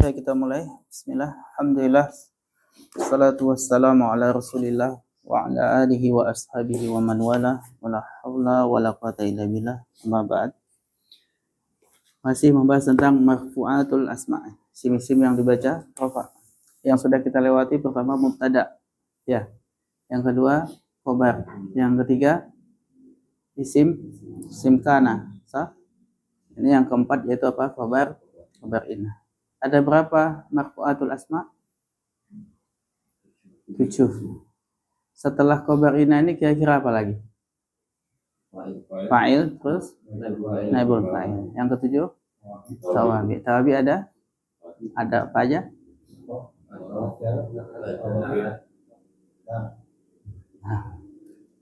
Oke, kita mulai. Bismillah. Alhamdulillah. Wassalatu wassalamu ala Rasulillah wa ala alihi wa ashabihi wa man wala. Wala haula wala quwata illa billah. Amma ba'd. Masih membahas tentang marfu'atul asma'. Sim-sim yang dibaca rafa'. Yang sudah kita lewati pertama mubtada. Ya. Yang kedua khobar. Yang ketiga isim kana. Sah? Ini yang keempat yaitu apa? Khobar inna. Ada berapa marfu'atul asma? 7. Setelah khobar inna ini kira-kira apa lagi? Fa'il, terus naibul fa'il. Yang ketujuh tawabi. Tawabi ada apa aja?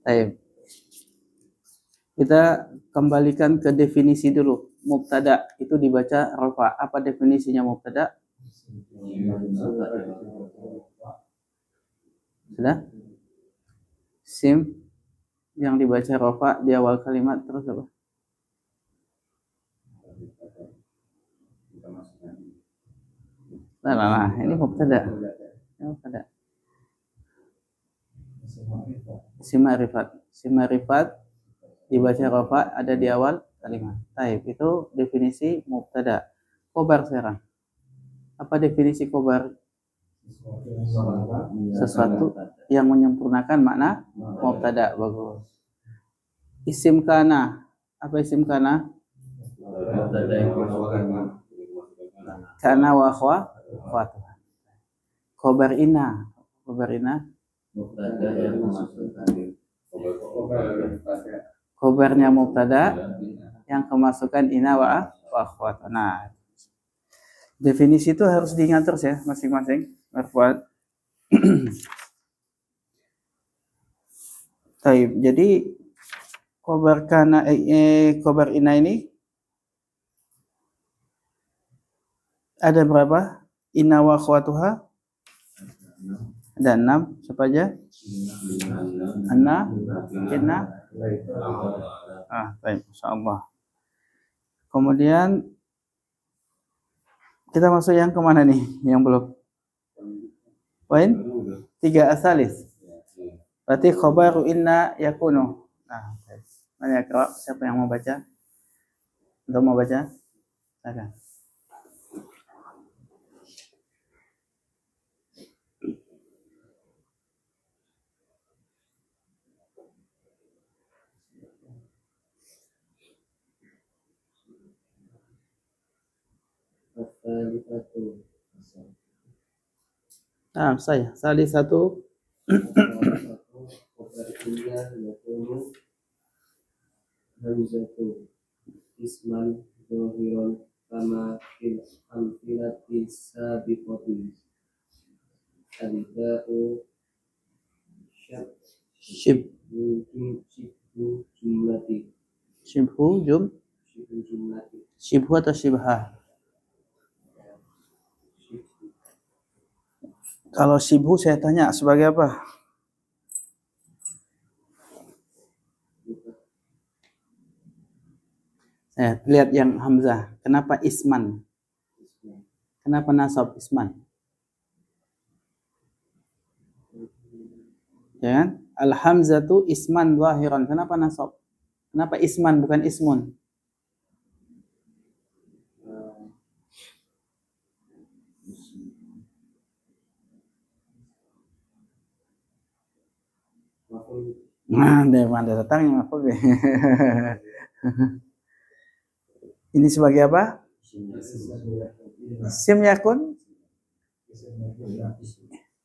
Baik. Kita kembalikan ke definisi dulu. Mubtada itu dibaca rafa. Apa definisinya mubtada? Sudah? Sim yang dibaca rafa di awal kalimat terus apa? Nah, ini mubtada. Simarifat dibaca rafa ada di awal kalimat. Taib itu definisi mubtada. Khobar sekarang. Apa definisi khobar? Sesuatu yang menyempurnakan makna mubtada. Bagus. Isim kana. Apa isim kana? Kana wa akhwatuh. Khobar inna. Khobarnya mubtada yang kemasukan ina wa akhwat. Nah, definisi itu harus diingat terus ya masing-masing marfu'at. Taib. Jadi khobar kana khobar ina ini ada berapa? Ina wa akhwatuha ada 6. Siapa aja? Anna, inna. Baik, insyaallah. Kemudian kita masuk yang kemana nih? Yang belum? Poin 3 asalis. Berarti khobaru inna yakunu. Nah, mana ya, siapa yang mau baca? Untuk mau baca? Silakan. Saya satu isman zahiran kama fil amthilati sabiqati al-ba'u Shibhu atau shibha? Kalau shibhu saya tanya sebagai apa? Lihat yang hamzah. Kenapa isman? Kenapa nasab isman? Ya kan? Al-hamzatu isman zahiran. Kenapa nasab? Kenapa isman bukan ismun? Nah, dari mana datangnya apa? Ini sebagai apa? Sim yakun?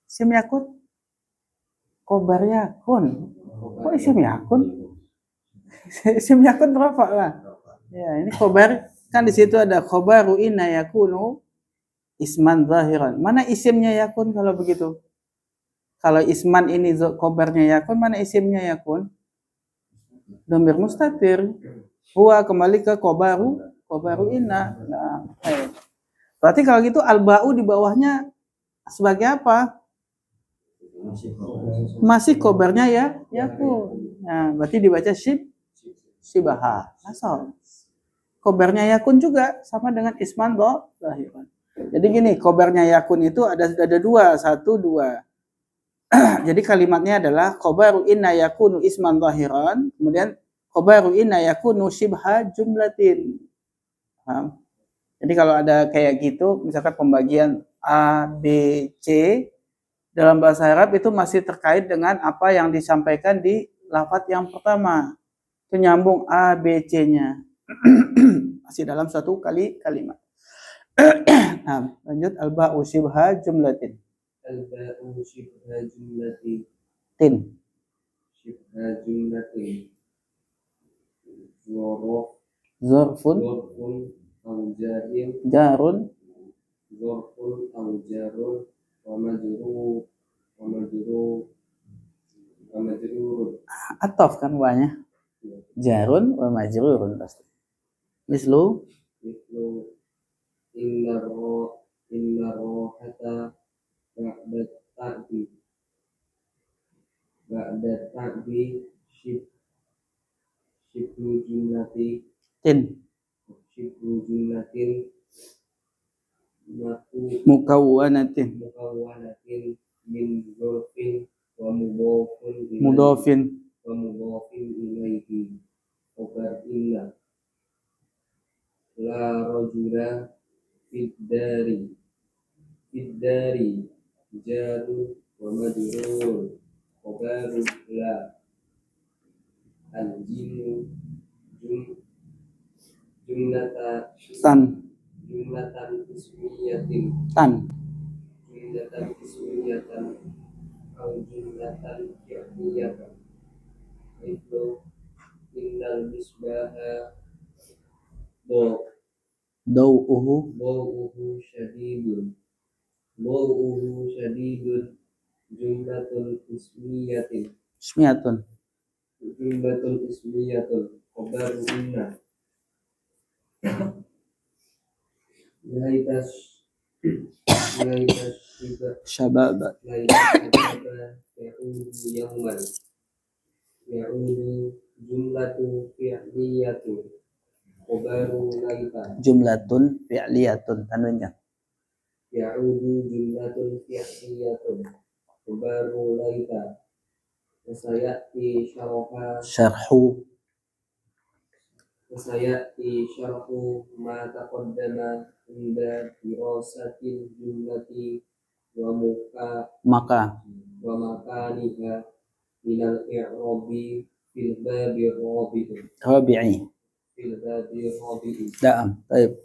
Sim yakun? Khobar yakun. Kok isim yakun? Isim yakun rafa lah. Ya, ini khobar. Kan di situ ada khobaru inna yakunu isman zahiran. Mana isimnya yakun kalau begitu? Kalau isman ini khobarnya yakun, mana isimnya yakun? Dhamir mustatir. Huwa kembali ke khobaru inna. Nah, berarti kalau gitu al-ba'u di bawahnya sebagai apa? Masih khobarnya ya yakun. Nah, berarti dibaca shibaha. Asal. Khobarnya yakun juga sama dengan isman zahiran. Jadi gini, khobarnya yakun itu ada dua, satu, dua. Jadi kalimatnya adalah khobaru inna yakunu isman zahiran, kemudian khobaru inna yakunu shibha jumlatin. Paham? Jadi kalau ada kayak gitu, misalkan pembagian A, B, C, dalam bahasa Arab itu masih terkait dengan apa yang disampaikan di lafadz yang pertama. Itu nyambung A, B, C-nya. Masih dalam satu kalimat. Nah, lanjut al-ba'u shibha jumlatin. Al-ba'u shibha jumlatin. Tin. Shibha jumlatin. Zorfun. Zorfun au jarin. Jarun. Zorfun au jarun. Wa majrur. Wa majrur. Wa majrur. Atof kan banyak. Jarun wa majrurun pasti. Mislu inna rohata ba'da ta'bi shibhu jumlati tin. Shibhu jumlatin Mukawwanatin min dzurfin wa mudhafin mudhafin ilaihi khobar inna la rajula fid dari jaru wa majrur khobaru la al-jinnu jumlatan ismiyatin au jumlatan fi'liyatan itu innal misbaha dawuhu syadidun jumlatun ismiyatun khobaru inna laitas syababa ya'udu jumlatu fi'liyatun khobaru laita jumlatun fi'liyatun tanwinnya ya'udu jumlatun fi'liyatun khobaru laita wasayati syarhu ma taqaddama inda dirasatil jumlati wa makaniha minal i'rabi fil babi rabi'i. Da'am. Baik.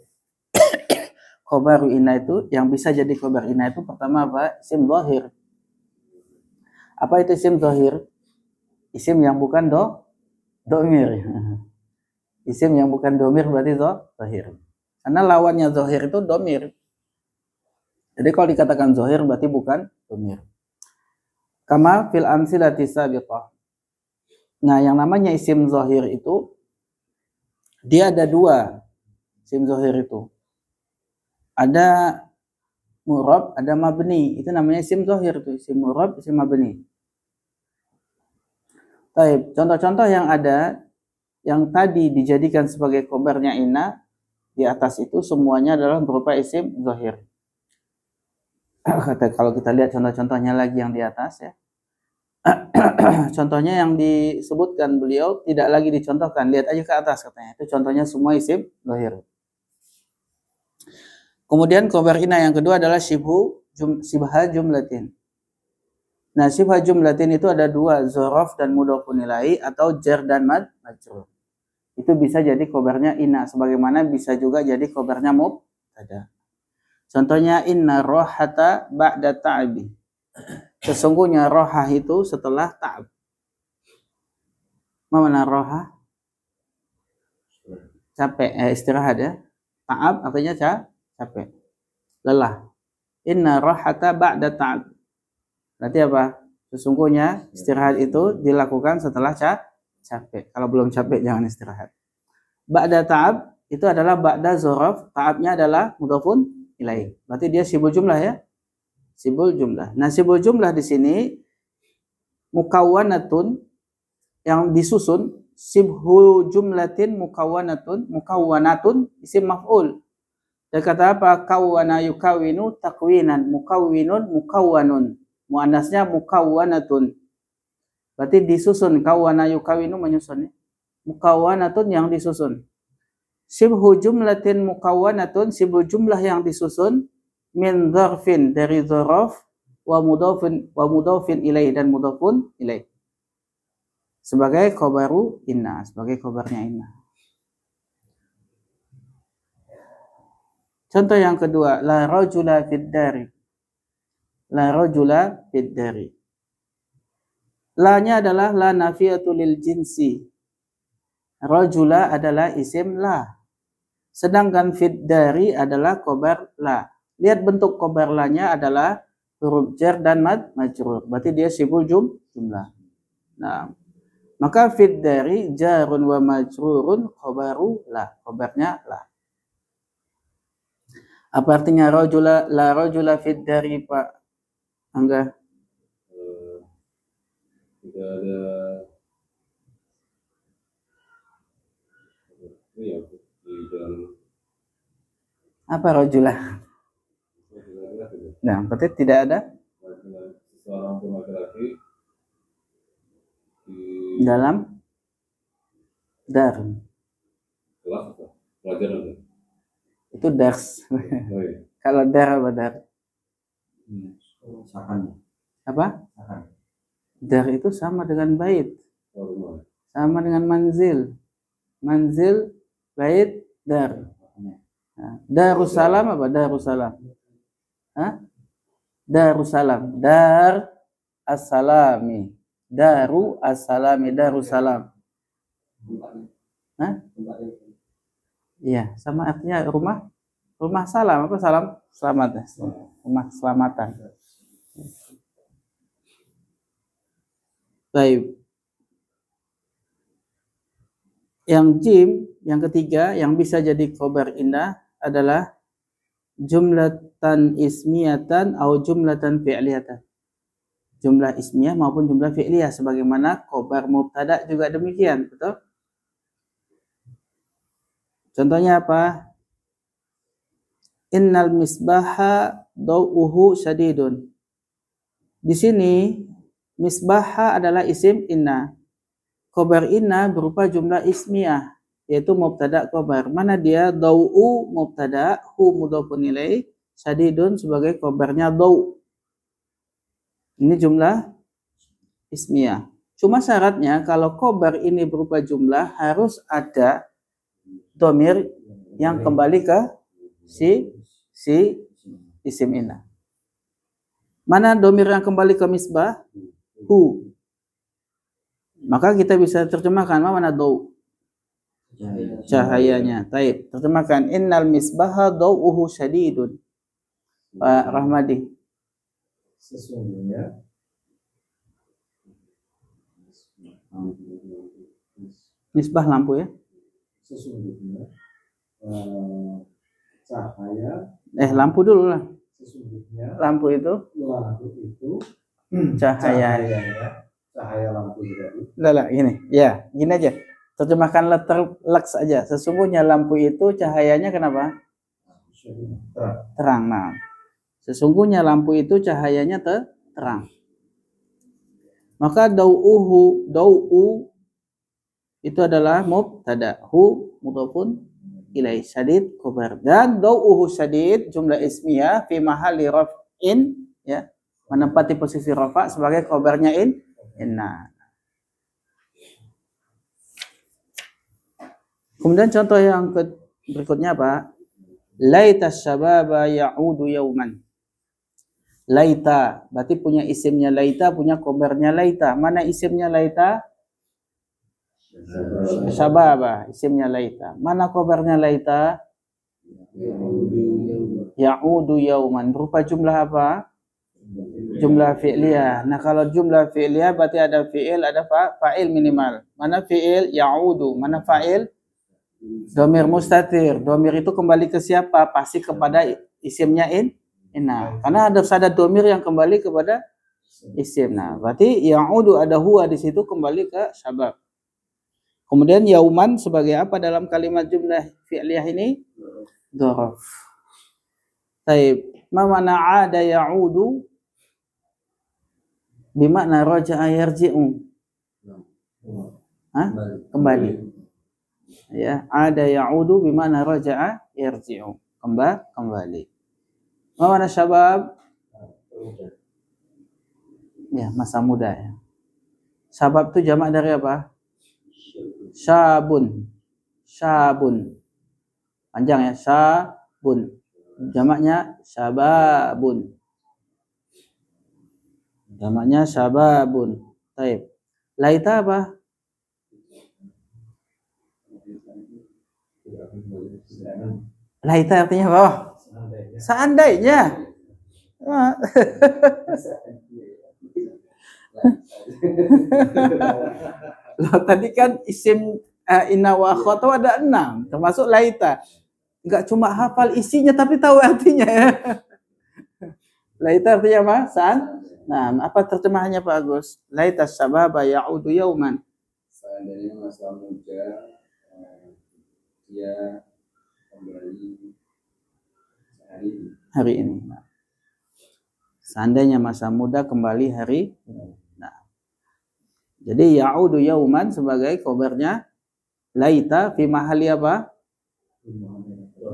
Khobaru inna itu yang bisa jadi khobar inna itu pertama apa? Isim zahir. Apa itu isim zahir? Isim yang bukan domir. Isim yang bukan domir berarti zahir. Karena lawannya zahir itu domir. Jadi kalau dikatakan zahir berarti bukan domir. Kama fil amsilati sabiqah. Nah, yang namanya isim zahir itu dia ada dua isim zahir itu. Ada murab, ada mabni. Itu namanya isim zahir itu, isim murab, isim mabni. Baik, contoh-contoh yang ada yang tadi dijadikan sebagai khobarnya inna di atas itu semuanya adalah berupa isim zahir. Kalau kita lihat contoh-contohnya lagi yang di atas ya. Contohnya yang disebutkan beliau tidak lagi dicontohkan, lihat aja ke atas katanya. Itu contohnya semua isim zahir. Kemudian khobar inna yang kedua adalah shibha jumlatin. Nah, shibha jumlatin itu ada dua, dzaraf dan mudhafun ilaihi atau jar dan majrur. Itu bisa jadi khobarnya inna, sebagaimana bisa juga jadi khobarnya mubtada. Contohnya inna rohata ba'da ta'bi. Sesungguhnya rohah itu setelah ta'ab. Mana rohah? Capek, istirahat ya. Ta'ab artinya capek, lelah. Inna rohata ba'da ta'ab. Berarti apa? Sesungguhnya istirahat itu dilakukan setelah capek. Kalau belum capek jangan istirahat. Ba'da ta'ab itu adalah ba'da dzaraf, ta'abnya adalah mudhafun ilaihi. Berarti dia sibul jumlah ya. Sibul jumlah. Nah, sibul jumlah di sini mukawwanatun yang disusun, sibhu jumlatin mukawwanatun isim maf'ul. Dia kata apa? Kawwana yukawinu takwinan, mukawwinun mukawwanun. Muannasnya mukawwanatun. Berarti disusun. Kawwana yukawinu menyusun. Mukawwanatun yang disusun. Sibhu jumlatin mukawwanatun, sibhu jumlah yang disusun, min dzarfin dari dzaraf, wa mudhafin ilaih dan mudhafun ilaih. Sebagai khobaru inna, sebagai khobarnya inna. Contoh yang kedua, la rajula fid dari. La rajula fid dari. La-nya adalah la nafiyatu lil jinsi. Rajula adalah isim la. Sedangkan fid dari adalah khobar la. Lihat bentuk khobar la-nya adalah huruf jar dan majrur. Berarti dia sibul jumlah. Nah, maka fid dari jarun wa majrurun khobaru la. Khobarnya la. Apa artinya rajula, la rajula fid dari, Pak Angga? Tidak ada di dalam Apa rajula? Nah, berarti tidak ada seorang laki-laki di dalam dar. kelas apa? Pelajaran. Itu dars. Oh, iya. Kalau dar apa dar? Sakan. Apa? Sakan. Dar itu sama dengan bait. Oh, rumah. Sama dengan manzil. Manzil, bait, dar. Nah, Darussalam apa? Darussalam. Hah? Darussalam. Dar as-salami. Daru as-salami. Darussalam. Hah? Iya, sama artinya rumah. Rumah salam. Apa salam? Selamat. Rumah keselamatan. Baik. Yang jim, yang ketiga, yang bisa jadi khobar indah adalah jumlatan ismiyatan atau jumlatan fi'liyatan. Jumlah ismiyah maupun jumlah fi'liyah, sebagaimana khobar mubtada juga demikian, betul? Contohnya apa? Innal misbaha daw'uhu syadidun. Di sini misbaha adalah isim inna. Khobar inna berupa jumlah ismiyah, yaitu mubtada khobar. Mana dia? Daw'u mubtada, hu mudhafun ilaih, syadidun sebagai khobarnya daw'. Ini jumlah ismiyah. Cuma syaratnya kalau khobar ini berupa jumlah harus ada dhamir yang kembali ke si isim inna. Mana dhamir yang kembali ke misbah? Hu. Maka kita bisa terjemahkan mana daw? Cahayanya. Taib. Terjemahkan innal misbaha daw'uhu syadidun. Pak Rahmadi. Sesungguhnya Misbah lampu ya. Sesungguhnya cahaya. Lampu dulu lah. Sesungguhnya Lampu itu cahaya. Cahaya lampu itu. Lah, gini. Ya, gini aja. Terjemahkan letter lux aja. Sesungguhnya lampu itu cahayanya kenapa? Terang. Nah, sesungguhnya lampu itu cahayanya terang. Maka daw'u itu adalah mubtada, hu mudhafun ilaih, syadid khobar. Dan daw'uhu syadid jumlah ismiyah fi mahalli raf'in, ya, menempati posisi rafa sebagai khobarnya inna. Kemudian contoh yang berikutnya apa? Laita syababa ya'udu yauman. Laita, berarti punya isimnya laita, punya khobarnya laita. Mana isimnya laita? Syababa, isimnya laita. Mana khobarnya laita? Ya'udu yauman. Berupa jumlah apa? Jumlah fi'liyah. Nah, kalau jumlah fi'liyah berarti ada fi'il, ada fa'il minimal. Mana fi'il? Ya'udu. Mana fa'il? Dhamir mustatir. Dhamir itu kembali ke siapa? Pasti kepada isimnya inna. Karena ada dhamir yang kembali kepada isim. Nah, berarti ya'udu ada huwa di situ kembali ke syabab. Kemudian yauman sebagai apa dalam kalimat jumlah fi'liyah ini? Dzaraf. Taib. Ma mana ada ya'udu bimakna raja'a yarji'u. Hah? Kembali. Ya, ada ya'udu bimakna raja'a yarji'u. Kembali. Ma mana syabab? Ya, masa muda ya. Syabab itu jamak dari apa? Syabun. Syabun. Panjang ya, syabun. Jamaknya syababun. Jamaknya syababun. Taib. Laita apa? Laita artinya apa? Seandainya. Loh, tadi kan isim inna wa akhwatu ada 6, termasuk laita. Enggak cuma hafal isinya tapi tahu artinya ya. Laita artinya apa? Nah, apa terjemahannya Pak Agus? Laita sababa ya'udu yauman. Seandainya masa muda dia kembali hari ini. Nah. Seandainya masa muda kembali hari ini. Nah. Jadi ya'udu yauman sebagai khobarnya laita fi mahali apa?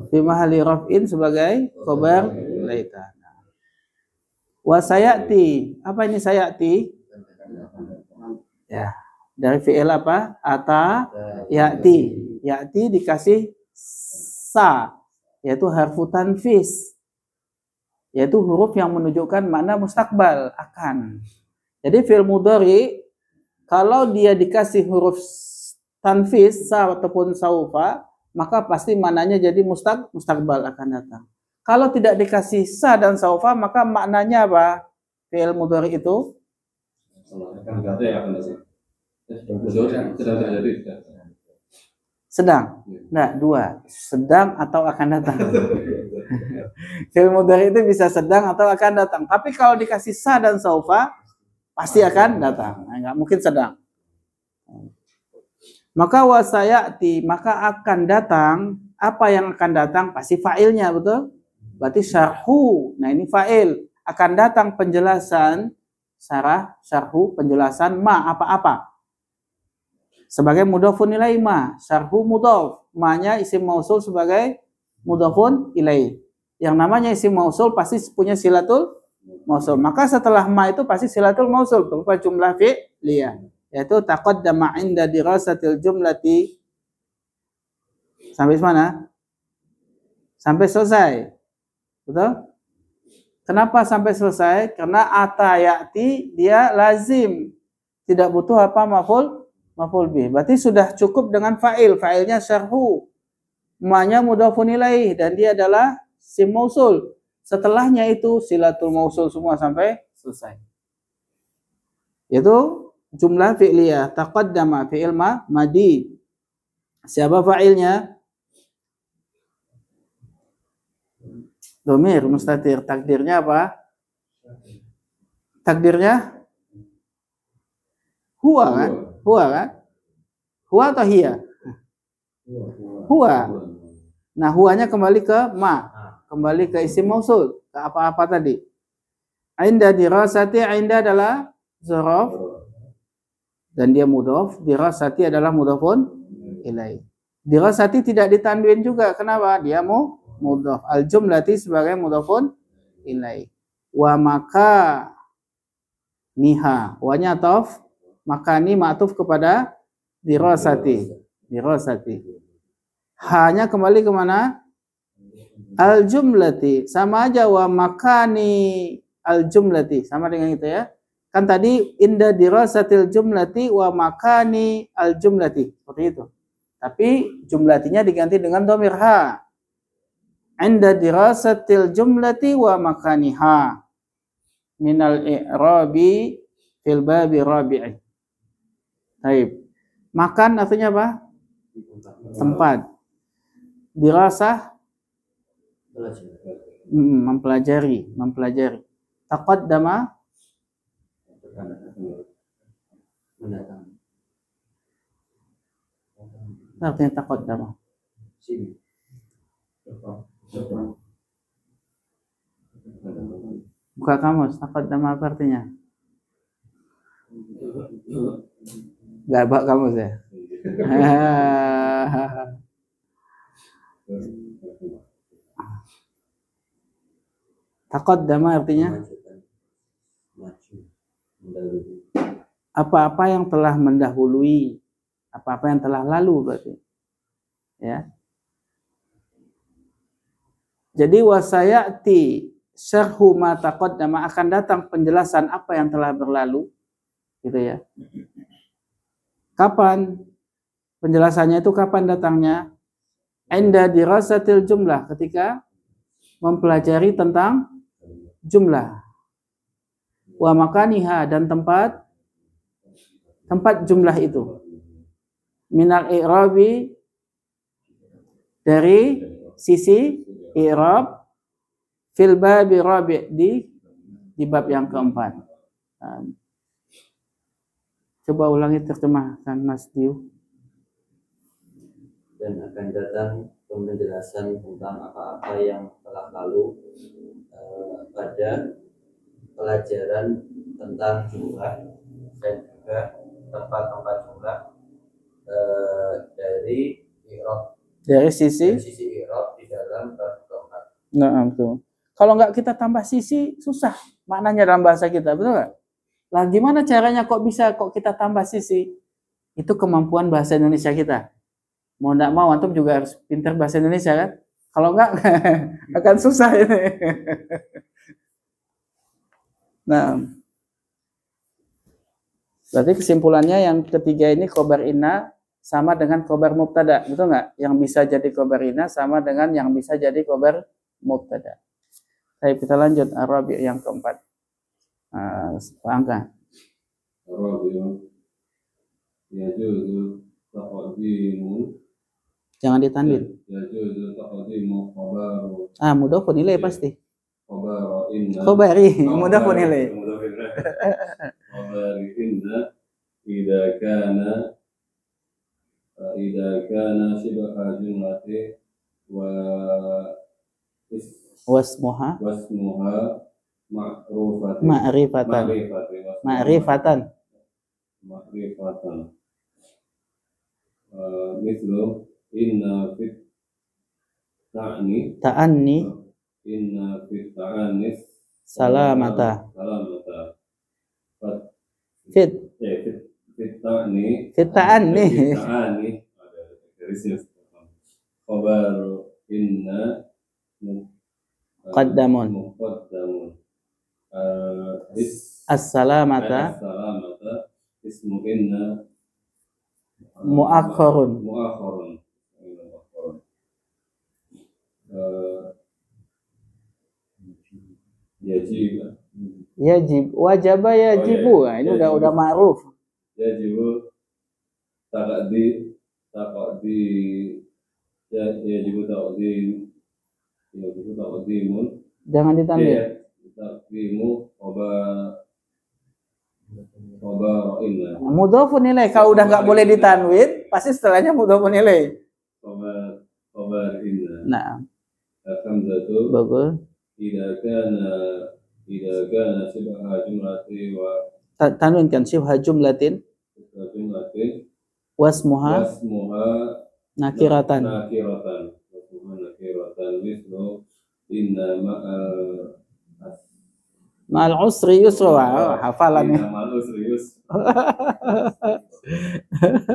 Fi mahali raf'in sebagai khobar laita. Nah. Wa sayati. Apa ini sayati? Ya, dari fi'il apa? Ata ya'ti. Ya'ti dikasih sa, yaitu harfu tanfis. Yaitu huruf yang menunjukkan makna mustakbal, akan. Jadi fi'il mudhari kalau dia dikasih huruf tanfis sa ataupun saufa, maka pasti maknanya jadi mustakbal, akan datang. Kalau tidak dikasih sa dan saufa, maka maknanya apa? Fi'il mudhari itu sedang. Nah, dua, sedang atau akan datang. Fi'il mudhari itu bisa sedang atau akan datang. Tapi kalau dikasih sa dan saufa, pasti akan datang. Nah, nggak mungkin sedang. Maka wasayati, maka akan datang. Apa yang akan datang? Pasti fa'ilnya, betul? Berarti syarhu. Nah, ini fa'il. Akan datang penjelasan syarhu, penjelasan ma, apa-apa. Sebagai mudhafun ilaih ma, syarhu mudhaf. Ma-nya isim mausul sebagai mudhafun ilaih. Yang namanya isim mausul pasti punya silatul mausul. Maka setelah ma itu pasti silatul mausul berupa jumlah fi'liyah. Yaitu taqaddama 'inda dirasatil jumlati. Sampai mana? Sampai selesai. Betul? Kenapa sampai selesai? Karena ata ya'ti dia lazim. Tidak butuh apa maf'ul bih. Berarti sudah cukup dengan fa'il. Fa'ilnya syarhu. Ma-nya mudhafun ilaih dan dia adalah sim mausul. Setelahnya itu silatul mausul semua sampai selesai. Itu jumlah fi'liyah. Taqaddama fi'il madi. Siapa fa'ilnya? Domir mustatir. Takdirnya apa? Takdirnya huwa kan? Huwa kan? Huwa atau hiya? Huwa. Nah, huwanya kembali ke ma. Kembali ke isim mausul. Ke apa-apa tadi. Inda dirasati, inda adalah zaraf. Dan dia mudhaf. Dirasati adalah mudhafun ilaih. Dirasati tidak ditanwin juga. Kenapa? Dia mudhaf. Al-jumlati sebagai mudhafun ilaih. Wa maka niha. Wanya ataf. Makani ma'tuf kepada dirasati. Dirasati. Hanya kembali ke mana? Al-jumlati. Sama aja wa makani al-jumlati. Sama dengan itu ya. Kan tadi inda dirasatil jumlati wa makani al-jumlati. Seperti itu. Tapi jumlatinya diganti dengan dhamir ha. Inda dirasatil jumlati wa makaniha. Minal i'rabi fil babi rabi'i. Baik. Makan artinya apa? Tempat. Dirasah mempelajari. Taqaddama artinya taqaddama. Buka kamus, taqaddama apa artinya? Gak bawa kamus ya? Taqaddama artinya apa-apa yang telah mendahului, apa-apa yang telah lalu berarti. Ya. Jadi wasayati syarhu ma taqaddama, akan datang penjelasan apa yang telah berlalu, gitu ya. Kapan penjelasannya itu, kapan datangnya? Inda dirasatil jumlah, ketika mempelajari tentang jumlah. Wa makaniha, dan tempat jumlah itu. Minal i'rabi, dari sisi i'rab, fil babi rabi', di bab yang keempat. Coba ulangi, terjemahkan Mas Diu. Dan akan datang penjelasan tentang apa-apa yang telah lalu pada pelajaran tentang jumlah, dan juga tempat-tempat jumlah dari i'rab, Dari sisi i'rab di dalam bab keempat. Nah, betul. Kalau nggak kita tambah sisi, susah maknanya dalam bahasa kita, betul nggak? Lah gimana caranya kok kita tambah sisi? Itu kemampuan bahasa Indonesia kita. Mau nggak mau antum juga harus pintar bahasa Indonesia kan? Kalau nggak akan susah ini. Nah, berarti kesimpulannya yang ketiga ini khobar inna sama dengan khobar mubtada, betul nggak? Yang bisa jadi khobar inna sama dengan yang bisa jadi khobar mubtada. Baik, kita lanjut Arabi yang keempat. Angka. Arabi yajuzu taqdimu, Jangan ditanwin. yajuzu taqdimu khabaru, Mudhofun ilaih pasti. khabaru inna, Khobari, mudhofun ilaih. khabari inna idza kana shibha jumlati wa Wasmuha ma'rifatan. ma'rifatan. Mislu inna fit Ta'anni ta'anis salamata. Fit ta'ani ada garisnya. Khabaru inna Muqaddamun. As-salamata ismu inna mu'akhkharun. Yajib, wajaba yajibu. Ini udah ma'ruf. Yajibu taqdimun. Jangan ditambil. Taqdimu khabar inna. Mudhofun ilaih. Kalau udah nggak boleh ditanwin, pasti setelahnya mudhofun ilaih. Khabar inna. Nah, Al-hamzatu bagus. idza kana shibha jumlati wa Tanwinkan shibha jumlatin wasmuha nakiratan. Mislu inna Ma'al usri yusra. Hafalan ya. ma'al usri yusra.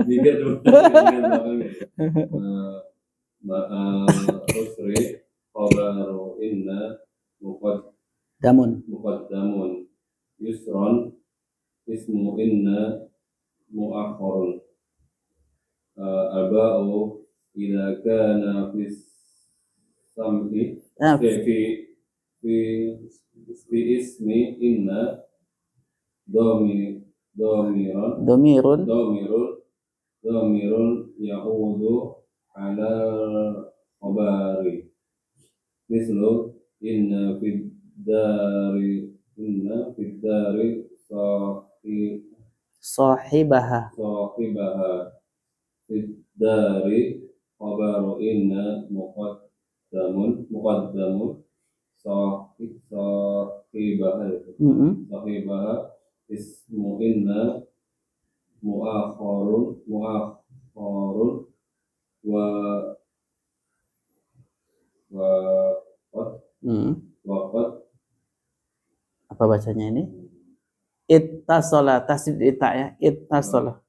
Tiga dulu. Ma'al usri khabaru inna muqaddamun yusron ismu inna mu'akhkharun. Al-ba'u idza kana fi sam'i fi ismi inna Domirun ya'udu ala khabari. Mislu inna fid dari sahibaha. Fid dari khabaru inna muqaddamun Sahibah ismu inna mu'akhorun wa qad Apa bacanya ini? Ittasala, tasdid ita ya. Ittasala.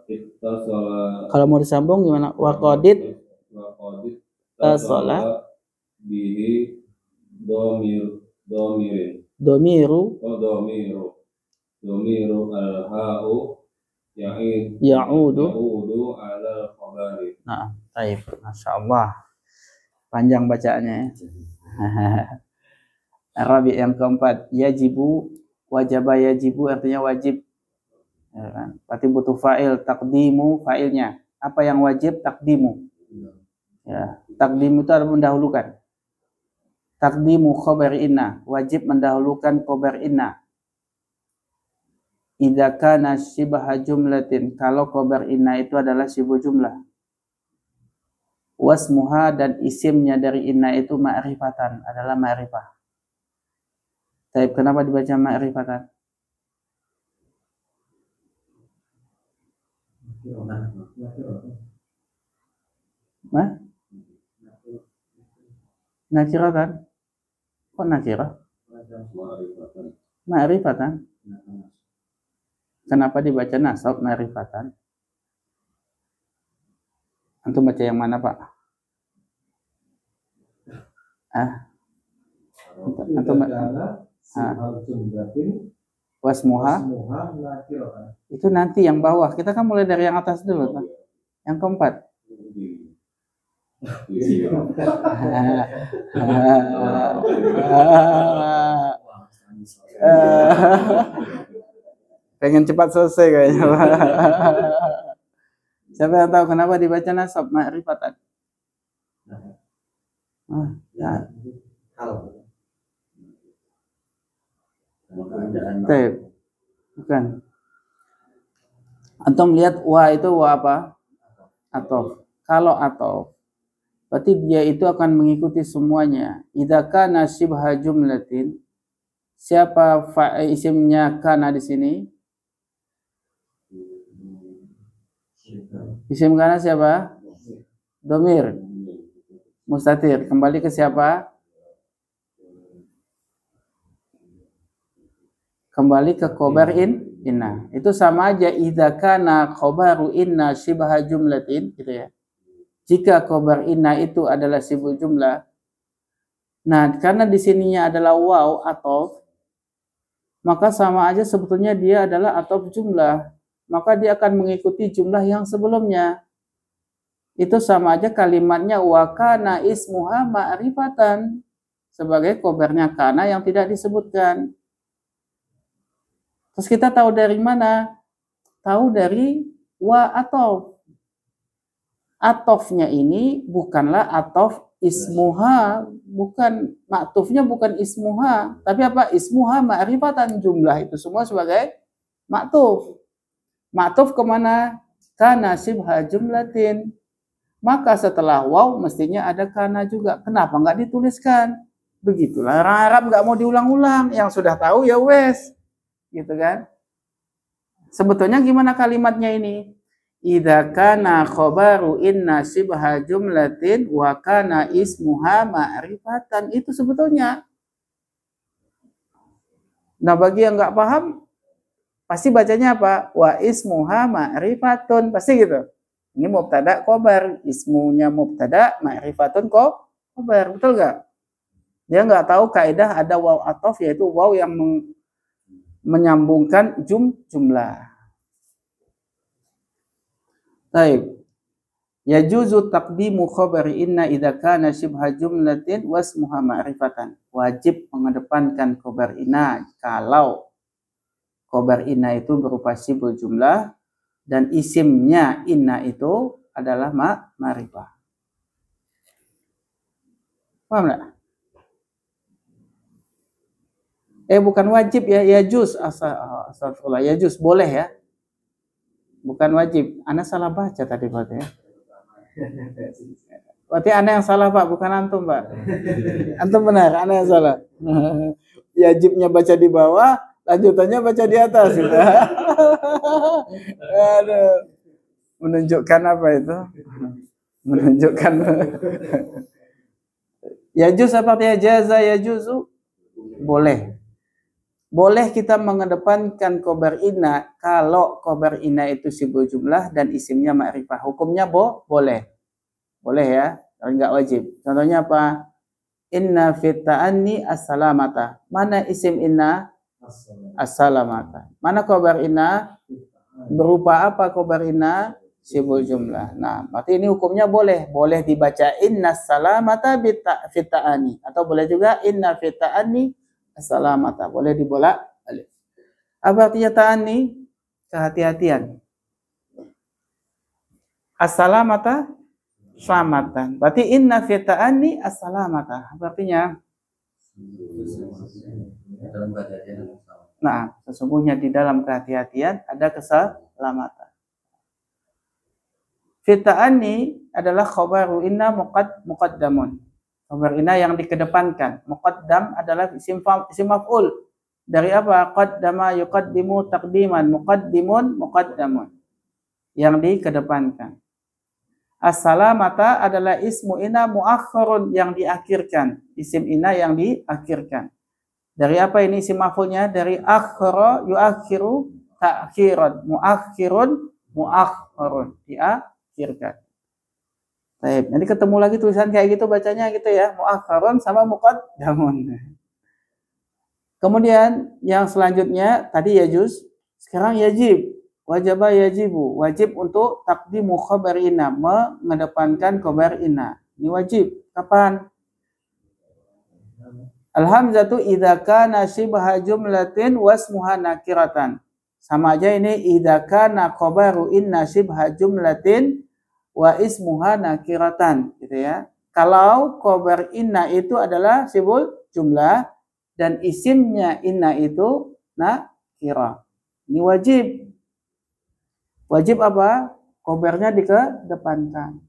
ittasala Kalau mau disambung gimana? Waqadid tasala bihi domirin domiru domiru al-ha'u ya'udu. ala khabari. Nah, baik. Masya Allah. Panjang bacaannya ya. Arabi yang keempat, yajibu, wajaba yajibu artinya wajib. Ya kan? Berarti butuh fa'il, takdimu fa'ilnya. Apa yang wajib? Takdimu. Ya, takdimu itu adalah mendahulukan. Takdimu khobar inna, wajib mendahulukan khobar inna. Idza kana shibha jumlatin, kalau khobar inna itu adalah sibuk jumlah. Wasmuha, dan isimnya dari inna itu ma'rifatan, adalah ma'rifah. Tapi kenapa dibaca ma'rifatan? Nakiratan? Kok nakirah? Ma'rifatan. Kenapa dibaca nasab ma'rifatan? Antum baca yang mana, Pak? Antum wasmuha itu nanti yang bawah. Kita kan mulai dari yang atas dulu, Pak. Yang keempat. Pengen cepat selesai kayaknya, Pak. Siapa yang tahu kenapa dibaca nasab ma'rifatan? Ya. Bukan. Antum lihat wa itu wa apa? Atof. Kalau atof, berarti dia itu akan mengikuti semuanya. Idza kana shibha jumlatin, siapa isimnya kana di sini? Isim kana siapa? Domir. Mustatir. Kembali ke siapa? Kembali ke khobar inna. Itu sama aja, idza kana khobaru inna shibha jumlatin, gitu ya. Jika khobar inna itu adalah sibuk jumlah. Nah, karena di sininya adalah waw atof, maka sama aja sebetulnya dia adalah atof jumlah. Maka dia akan mengikuti jumlah yang sebelumnya. Itu sama aja kalimatnya wa kana ismuha ma'rifatan, sebagai khobarnya kana yang tidak disebutkan. Terus kita tahu dari mana? Tahu dari wa atof. Atofnya ini bukanlah atof ismuha, bukan maktufnya, bukan ismuha, tapi apa? Ismuha ma'rifatan, jumlah itu semua sebagai maktuf. Maktuf kemana? Kana shibha jumlatin. Maka setelah waw mestinya ada kana juga. Kenapa nggak dituliskan? Begitulah orang Arab, nggak mau diulang-ulang. Yang sudah tahu ya wes, gitu kan? Sebetulnya gimana kalimatnya ini? Idza kana khobaru inna shibha jumlatin wa kana ismuha ma'rifatan. Itu sebetulnya. Nah, bagi yang nggak paham, pasti bacanya apa? Wa ismuha ma'rifatun. Pasti gitu. Ini mubtada khobar. Ismunya mubtada, ma'rifatun khobar. Betul nggak? Dia nggak tahu kaidah ada waw atof, yaitu waw yang menyambungkan jumlah. Baik. Yajuzu taqdimu khabari inna idza kana shibha jumlatin wasmuha ma'rifatan. Wajib mengedepankan khabar inna kalau khabar inna itu berupa sibuk jumlah dan isimnya inna itu adalah ma'rifah. Paham enggak? Bukan wajib ya, yajuz, astagfirullah, yajuz, boleh ya. Bukan wajib. Ana salah baca tadi Pak ya. Berarti ana yang salah Pak, bukan antum Pak. Antum benar, ana yang salah. Yajibnya baca di bawah, lanjutannya baca di atas. Gitu. Aduh. Menunjukkan apa itu? Menunjukkan yajuz seperti jaza yajuzu boleh. Boleh kita mengedepankan khobar inna kalau khobar inna itu sibul jumlah dan isimnya ma'rifah. Hukumnya boleh. Boleh ya, enggak wajib. Contohnya apa? Inna fit ta'anni as-salamata. Mana isim inna? As-salamata. Mana khobar inna? Berupa apa khobar inna? Sibul jumlah. Nah, berarti ini hukumnya boleh. Boleh dibaca inna salamata fit ta'anni atau boleh juga inna fit ta'anni as-salamata. Boleh dibolak balik. Apa artinya ta'anni? Kehati-hatian. As-salamata selamatan. Berarti inna fi ta'anni as-salamata. Apa artinya? Dalam kehati-hatian yang sama. Nah, sesungguhnya di dalam kehati-hatian ada keselamatan. Fi ta'anni adalah khabaru inna muqaddamun. Khabar inna yang dikedepankan. Muqaddam adalah isim maf'ul. Dari apa? Qaddama yuqaddimu taqdiman. Muqaddimun muqaddamun. Yang dikedepankan. As-salamata adalah ismu inna muakhirun yang diakhirkan. Isim inna yang diakhirkan. Dari apa ini isim maf'ulnya? Dari akhara yuakhiru ta'khiran. Muakhirun muakhirun. Diakhirkan. Baik, jadi ketemu lagi tulisan kayak gitu bacanya gitu ya. Muakhirun sama muqaddamun. Kemudian yang selanjutnya tadi yajuz, sekarang yajib. Wajaba yajibu, wajib untuk taqdimu khabar inna, mengedepankan khabar inna. Ini wajib. Kapan? Al-hamzatu idza kana shibha jumlatin wasmuha nakiratan. Sama aja ini idza kana khabaru inna shibha jumlatin wa ismuha nakiratan, gitu ya. Kalau khabar inna itu adalah sibul jumlah dan isimnya inna itu nakirah. Ini wajib. Wajib apa? Khobarnya dikedepankan.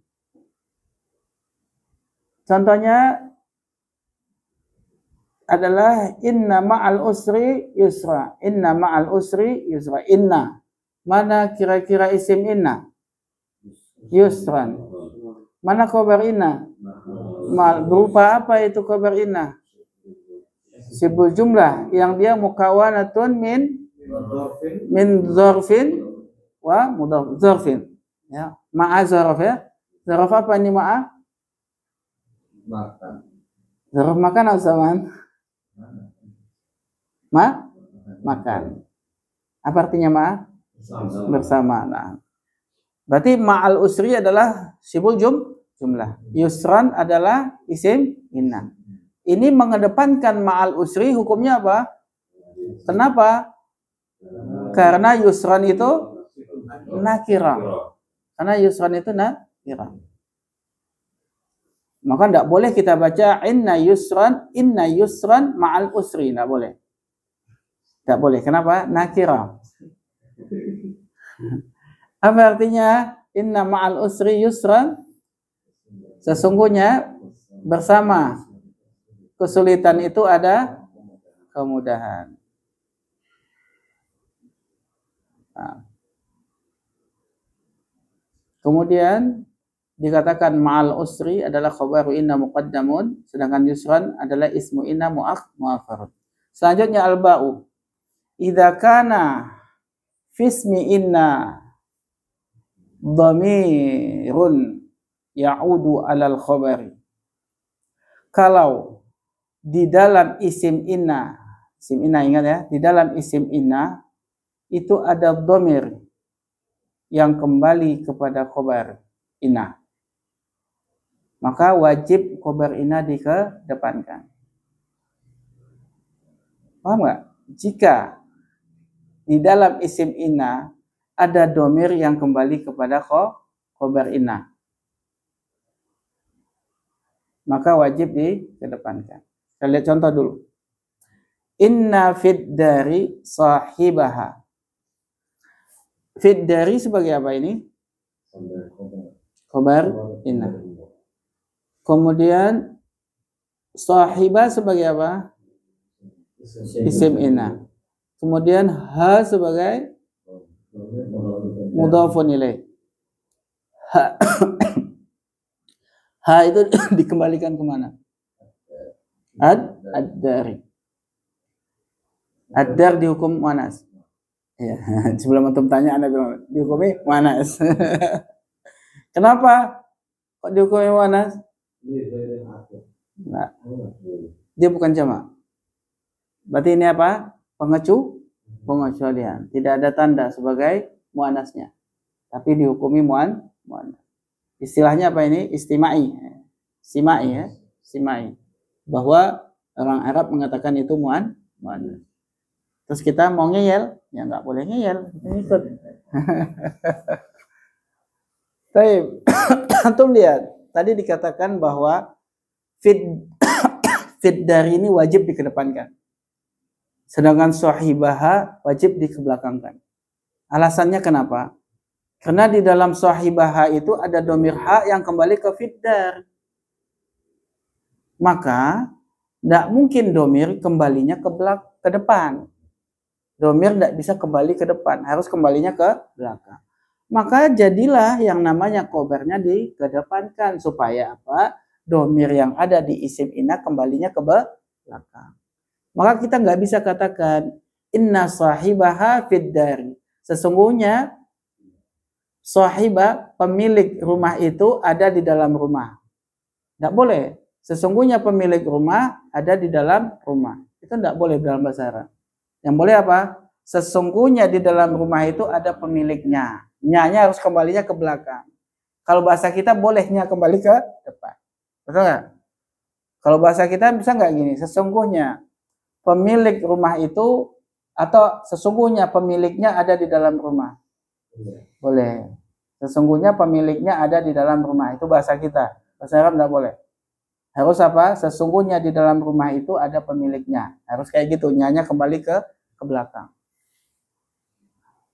Contohnya adalah inna ma'al usri yusra. Inna ma'al usri yusra. Inna. Mana kira-kira isim inna? Yusran. Mana khobar inna? Berupa apa itu khobar inna? Sibul jumlah yang dia mukawanatun min dzarfin wa mudhaf dzarfin. Ya, ma'a dzarf ya. Dzarf apa ini ma'a? Makan. Dzarf makan atau zaman? Makan. Apa artinya ma'a? Bersama. Nah. Berarti ma'al usri adalah sibul jumlah. Yusran adalah isim inna. Ini mengedepankan ma'al usri hukumnya apa? Kenapa? Karena yusran itu nakirah. Karena yusran itu nakirah. Maka tidak boleh kita baca inna yusran ma'al usri. Tidak boleh. Tidak boleh. Kenapa? Nakirah. Apa artinya inna ma'al usri yusran? Sesungguhnya bersama kesulitan itu ada kemudahan. Nah. Kemudian dikatakan ma'al usri adalah khabaru inna muqaddamun, sedangkan yusran adalah ismu inna mu'akhirun. Selanjutnya al-ba'u. Idza kana fismi inna dhamirun ya'udu 'alal khabari. Kalau di dalam isim inna ingat ya, di dalam isim inna itu ada dhamir yang kembali kepada khabar inna, maka wajib khabar inna dikedepankan. Paham nggak? Jika di dalam isim inna ada dhamir yang kembali kepada khabar inna, maka wajib dikedepankan. Kita lihat contoh dulu. Inna fid dari sahibaha. Fid dari sebagai apa ini? Khabar inna. Kemudian sahibah sebagai apa? Isim inna. Kemudian ha sebagai mudhafun ilaih. Ha itu dikembalikan kemana? Ad-dari. Ad-dar dihukum muannas. Ya, sebelum antum tanya Anda bilang dihukumi muannas. Kenapa kok dihukumi muannas? Nah, dia bukan jamak. Berarti ini apa? Pengecualian. Tidak ada tanda sebagai muannasnya. Tapi dihukumi muannas. Istilahnya apa ini? Istimai. Simai ya. Simai. Bahwa orang Arab mengatakan itu muannas. Terus kita mau ngeyel, ya nggak boleh ngeyel, ikut. Baik, antum lihat, tadi dikatakan bahwa fit dari ini wajib dikedepankan. Sedangkan sahibaha wajib dikebelakangkan. Alasannya kenapa? Karena di dalam sahibaha itu ada domir ha yang kembali ke fiddar. Maka tidak mungkin domir kembalinya ke depan. Domir tidak bisa kembali ke depan, harus kembalinya ke belakang. Maka jadilah yang namanya khobarnya dikedepankan supaya apa? Domir yang ada di isim inna kembalinya ke belakang. Maka kita nggak bisa katakan inna sahibaha fiddari. Sesungguhnya sahibah pemilik rumah itu ada di dalam rumah. Tidak boleh. Sesungguhnya pemilik rumah ada di dalam rumah. Itu tidak boleh dalam bahasa Arab. Yang boleh apa? Sesungguhnya di dalam rumah itu ada pemiliknya. Nya-nya harus kembalinya ke belakang. Kalau bahasa kita bolehnya kembali ke depan. Betul nggak? Kalau bahasa kita bisa nggak gini? Sesungguhnya pemilik rumah itu atau sesungguhnya pemiliknya ada di dalam rumah. Boleh. Sesungguhnya pemiliknya ada di dalam rumah. Itu bahasa kita. Bahasa Arab nggak boleh. Harus apa? Sesungguhnya di dalam rumah itu ada pemiliknya. Harus kayak gitu. Nya-nya kembali ke belakang.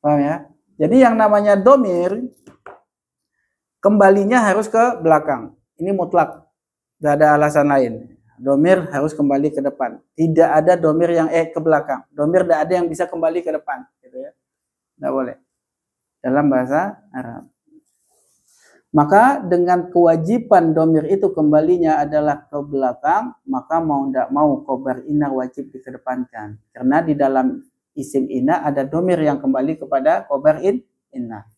Paham ya? Jadi yang namanya domir kembalinya harus ke belakang. Ini mutlak. Tidak ada alasan lain. Domir harus kembali ke depan. Tidak ada domir yang ke belakang. Domir tidak ada yang bisa kembali ke depan. Gitu ya. Tidak boleh. Dalam bahasa Arab. Maka dengan kewajiban domir itu kembalinya adalah ke belakang, maka mau tidak mau khobar inna wajib dikedepankan. Karena di dalam isim inna ada domir yang kembali kepada khobar inna.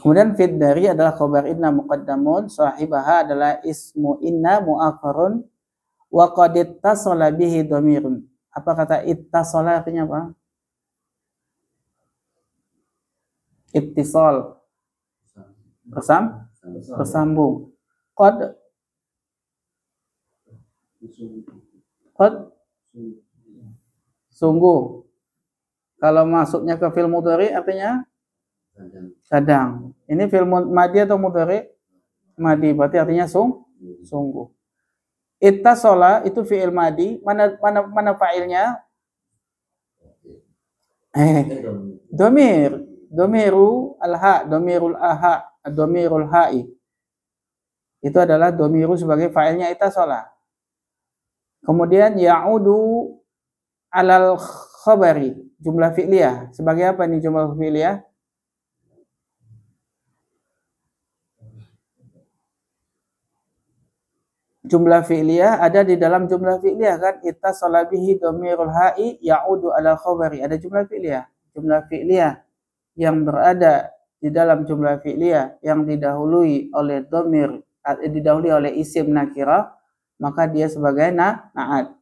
Kemudian fit dari adalah khobar inna muqaddamun, sahibaha adalah ismu inna mu'akharun wa qad ittasala bihi domirun. Apa kata ittasala artinya apa? Ittisal. Bersambung. Qad sungguh. Kalau masuknya ke fi'il mudhari artinya kadang. Ini fi'il madhi atau mudhari? Madhi, berarti artinya sungguh. Ittasala itu fi'il madhi, mana fa'ilnya? Domirul ha'i. Itu adalah domiru sebagai fa'ilnya ittasala. Kemudian ya'udu alal khabari, jumlah fi'liyah. Sebagai apa nih jumlah fi'liyah? Jumlah fi'liyah ada di dalam jumlah fi'liyah kan? Ittasala bihi domirul ha'i ya'udu alal khabari. Ada jumlah fi'liyah. Jumlah fi'liyah yang berada di dalam jumlah fi'liyah yang didahului oleh domir, didahului oleh isim nakirah, maka dia sebagai na'at.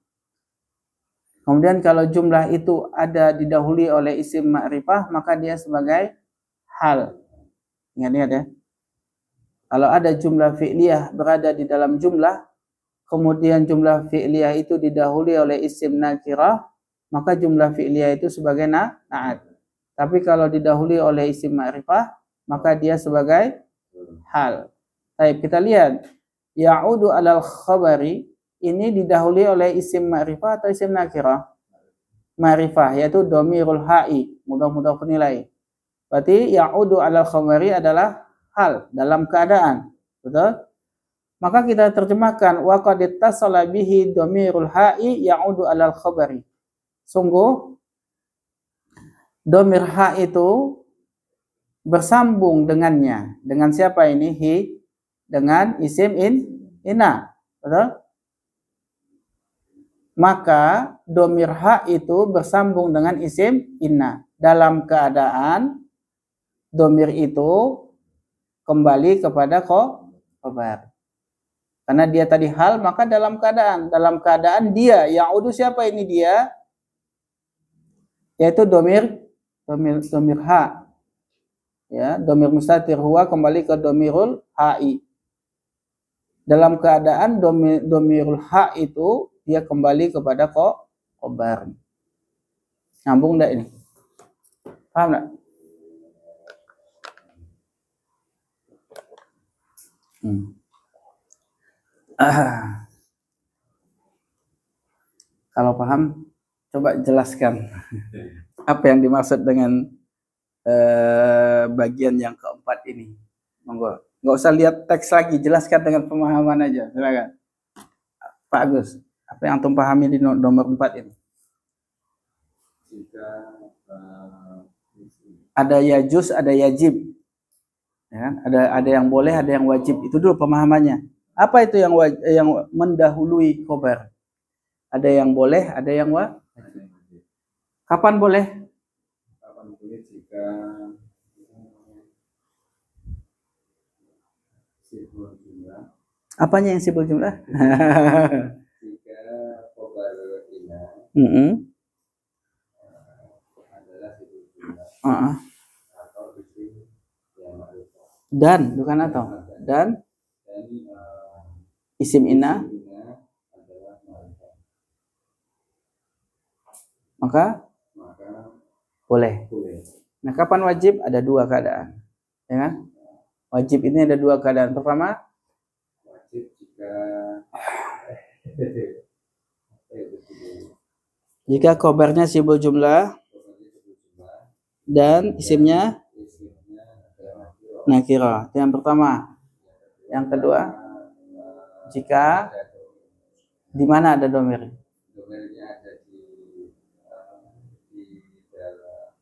Kemudian kalau jumlah itu ada didahului oleh isim ma'rifah, maka dia sebagai hal. Ingat ya. Kalau ada jumlah fi'liyah berada di dalam jumlah, kemudian jumlah fi'liyah itu didahului oleh isim nakirah, maka jumlah fi'liyah itu sebagai na'at. Tapi kalau didahului oleh isim ma'rifah, maka dia sebagai hal. Baik, kita lihat. Ya'udu alal khabari, ini didahului oleh isim ma'rifah atau isim nakirah? Ma'rifah, yaitu domirul ha'i, mudhaf-mudhafun ilaih. Berarti ya'udu alal khabari adalah hal, dalam keadaan. Betul? Maka kita terjemahkan wa qad ittasala bihi dhamirul ha'i ya'udu 'alal khabari. Sungguh dhamir ha itu bersambung dengannya. Dengan siapa ini? Hi. Dengan isim inna. Betul? Maka dhamir ha itu bersambung dengan isim inna. Dalam keadaan dhamir itu kembali kepada khabar. Karena dia tadi hal, maka dalam keadaan dia, yang udu siapa ini dia? Yaitu dhamir ha. Ya, dhamir mustatir huwa kembali ke dhamirul ha'i. Dalam keadaan dhamirul ha itu dia kembali kepada khabar. Nyambung enggak ini? Paham enggak? Kalau paham, coba jelaskan apa yang dimaksud dengan bagian yang keempat ini. Monggo, nggak usah lihat teks lagi, jelaskan dengan pemahaman aja. Silakan, Pak Agus. Apa yang antum pahami di nomor 4 ini? Jika Ada yajuz, ada yajib. Ya kan? Ada yang boleh, ada yang wajib. Itu dulu pemahamannya. Apa itu yang mendahului khobar? Ada yang boleh, ada yang wajib. Kapan boleh? jika sibuk jumlah, Apanya yang sibuk jumlah? jika khabar ina adalah sibuk jumlah atau isim yang ma'rifah. Dan, bukan atau. Dan Dan isim inna, ina adalah ma'rifah. maka Maka boleh. boleh. Nah, kapan wajib? Ada dua keadaan. Ya kan? Wajib ini ada dua keadaan. Pertama, Wajib jika jika khobarnya sibuk jumlah dan isimnya isimnya adalah nakirah. Itu yang pertama. Yang kedua, jika di mana ada domir? domainnya ada di dalam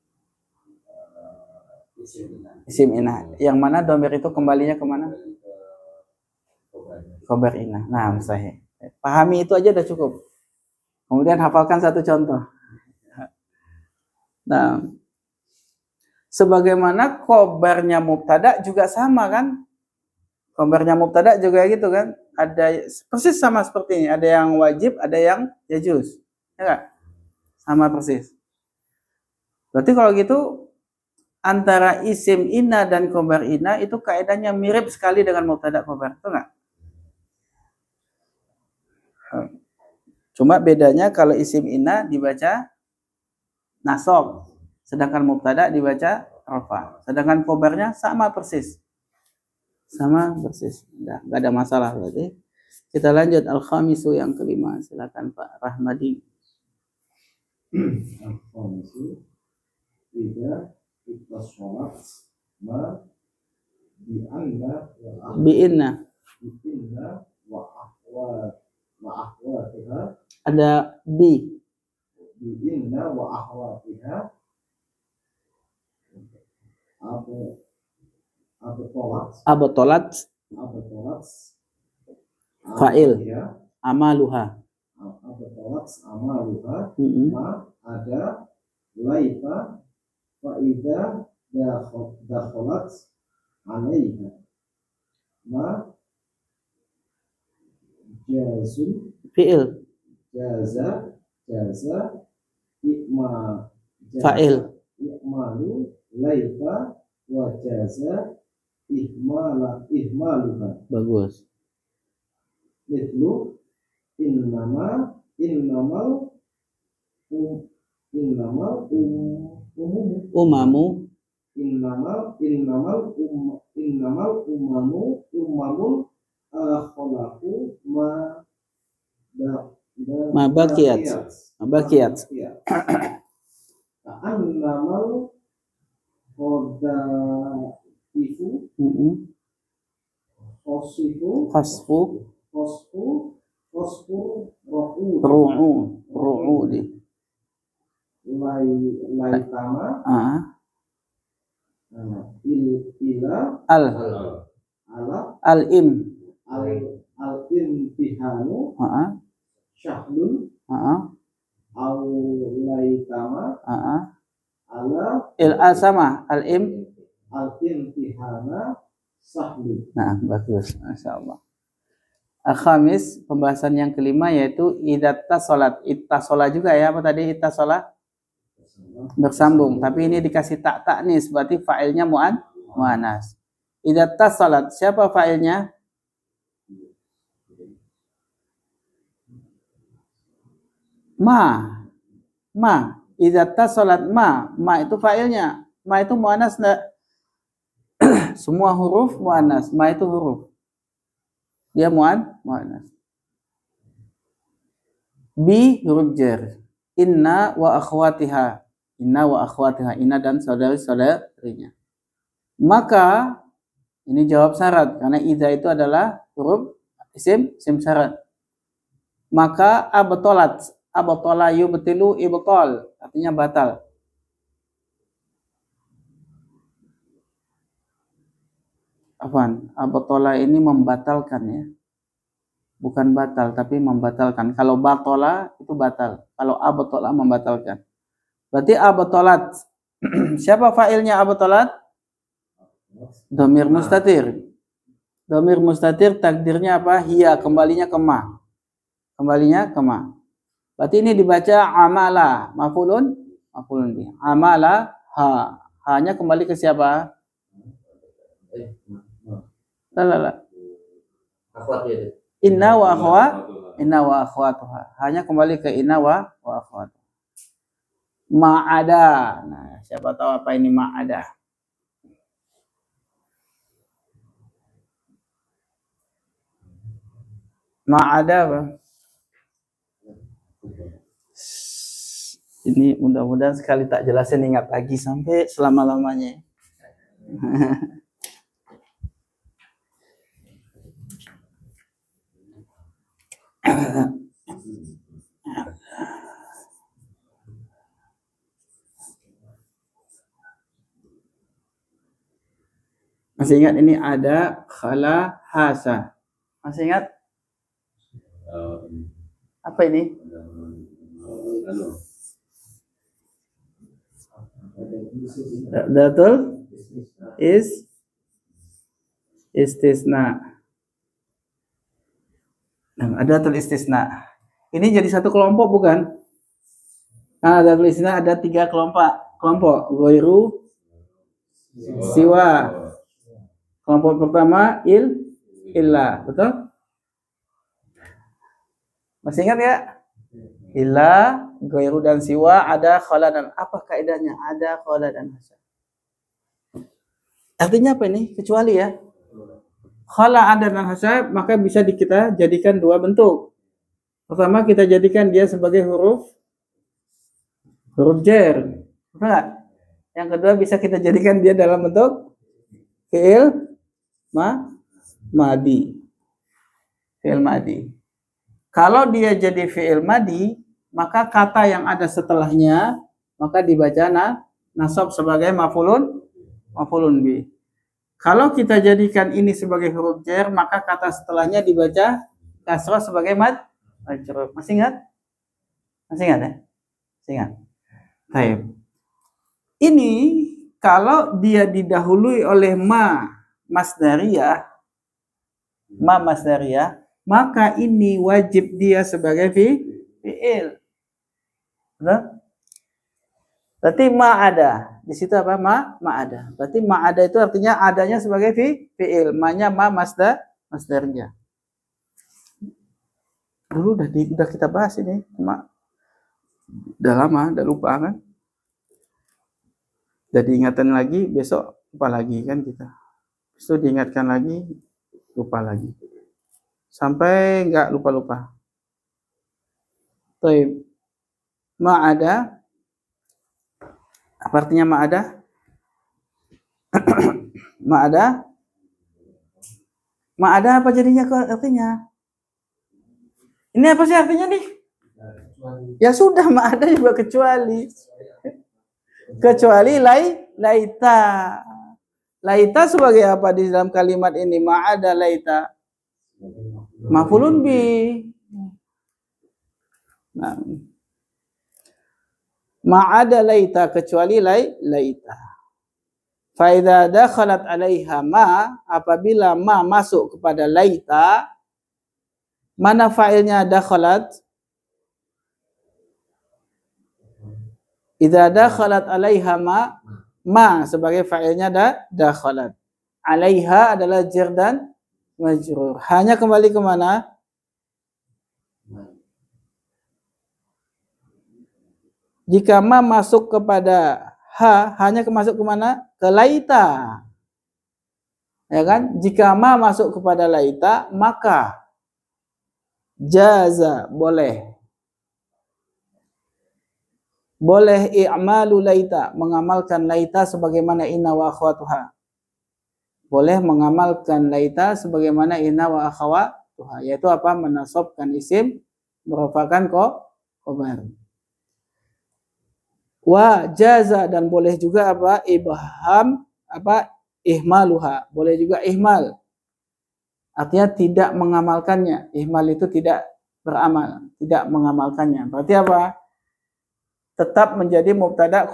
isim ina. Isim inah. Yang mana domir itu kembalinya kemana? Khobar inah. Nah, sahih. Pahami itu aja udah cukup. Kemudian hafalkan satu contoh. Nah, sebagaimana khobarnya mubtada juga sama kan? Khobarnya mubtada juga gitu kan? Ada persis sama seperti ini. Ada yang wajib, ada yang yajuz. Ya enggak? Sama persis. Berarti kalau gitu antara isim inna dan khobar inna itu kaidahnya mirip sekali dengan mubtada khobar. Itu enggak? Cuma bedanya kalau isim inna dibaca nasab, sedangkan mubtada dibaca rafa. Sedangkan khobarnya sama persis. Sama persis. Enggak ada masalah berarti. Kita lanjut al-khamisu yang kelima. Silakan Pak Rahmadi. Al-khamisu idza ittasalat ma Bi'inna. wa ahwatiha Ada bi. bi'inna wa ahwatiha Abtolat. Fa'il. Amaluha. Amaluha ma ada laifa fa'idha dakhalat alaiha ma jazun Fi'il. jaza Fa'il. i'malu laifa wa jaza ihmaluha Bagus. mithlu innamal Umamu. umamul khalaqu Ma bakiyat. annamal qadaifu khosifu khasfu khosfu khosfu ru'ud ru'udi laitama ila al ala al im al imtihanu syahlun au laitama ala il sama al im. al imtihana sahlun. Nah, bagus, masya Allah. Khamis, pembahasan yang kelima yaitu idattasolat. Ittasola juga ya, apa tadi ittasola? Bersambung, tapi ini dikasih tak taknis, berarti fa'ilnya mu'anas. Idattasolat, siapa fa'ilnya? Ma. Idattasolat ma itu fa'ilnya. Ma itu mu'anas enggak? Semua huruf mu'anas, ma itu huruf. Dia mu'anas. Bi huruf jar. Inna wa akhwatiha. Inna dan saudari-saudarinya. Maka ini jawab syarat karena idza itu adalah huruf isim syarat. Maka abtola yubtilu ibtal, artinya batal. Abtola ini membatalkan ya. Bukan batal tapi membatalkan. Kalau batola itu batal. Kalau abtola membatalkan. Berarti abtolat. Siapa fa'ilnya abtolat? Dhamir mustatir. Dhamir mustatir takdirnya apa? Hiya, kembalinya ke ma. Berarti ini dibaca amala, maf'ulun bi. Amala ha. Ha-nya kembali ke siapa? Inna wa akhwatuha. Hanya kembali ke inna wa akhwatuha. Ma'ada. Nah, siapa tahu apa ini ma'ada? Ma'ada apa? Ini mudah-mudahan sekali tak jelasin ingat lagi sampai selama-lamanya. Masih ingat ini ada khala hasa. Masih ingat? Apa ini? Datul istisna. Nah, ada datul istisna. Ini jadi satu kelompok bukan? Nah, datul istisna ada 3 kelompok. Ghairu, siwa. Kelompok pertama illa, betul? Masih ingat ya? Illa, ghairu dan siwa, ada khala dan apa kaidahnya? Ada khala dan hasa. Artinya apa ini? Kecuali ya. Khala, ada dan hasa, maka bisa kita jadikan 2 bentuk. Pertama kita jadikan dia sebagai huruf jar. Betul? Yang kedua bisa kita jadikan dia dalam bentuk fi'il madi. Fi'il madi. Kalau dia jadi fi'il madi, maka kata yang ada setelahnya maka dibaca nasab sebagai maf'ulun bi. Kalau kita jadikan ini sebagai huruf jar, maka kata setelahnya dibaca kasrah sebagai majrur. Masih ingat? Masih ingat ya? Masih ingat. Baik. Ini kalau dia didahului oleh masdariyah, maka ini wajib dia sebagai fi'il. Betul? Berarti ada. Di situ apa? Ada. Berarti ada itu artinya adanya sebagai fi'il. Ma-nya masdarnya. Dulu udah kita bahas ini, cuma udah lama, udah lupa kan? Jadi ingatan lagi, besok lupa lagi kan kita. Besok diingatkan lagi, lupa lagi. Sampai enggak lupa-lupa. Baik. Ma'ada. Apa artinya ma'ada? Ma'ada Ma ada apa jadinya artinya? Ini apa sih artinya nih? Ya sudah, ma ada juga kecuali. Kecuali laita. Laita sebagai apa di dalam kalimat ini? Ma ada laita. Maf'ulun bi. Nah. Ma ada laita kecuali laita. Fa idza dakhalat 'alaiha ma, apabila ma masuk kepada laita, mana fa'ilnya dakhalat? Idza dakhalat 'alaiha ma sebagai fa'ilnya dakhalat. 'Alaiha adalah jar dan majrur. Hanya kembali ke mana? Jika ma masuk kepada ha, hanya masuk ke mana? Ke laita. Ya kan? Jika ma masuk kepada laita, maka jaza boleh. Boleh i'malu laita, mengamalkan laita sebagaimana inna wa akhwatuha. Boleh mengamalkan laita sebagaimana inna wa akhwatuha, yaitu apa? Menasabkan isim merupakan khobar. Wa jaza, dan boleh juga apa? Ibham, apa? Ihmaluha, boleh juga ihmal. Artinya tidak mengamalkannya. Ihmal itu tidak beramal, tidak mengamalkannya. Berarti apa? Tetap menjadi mubtada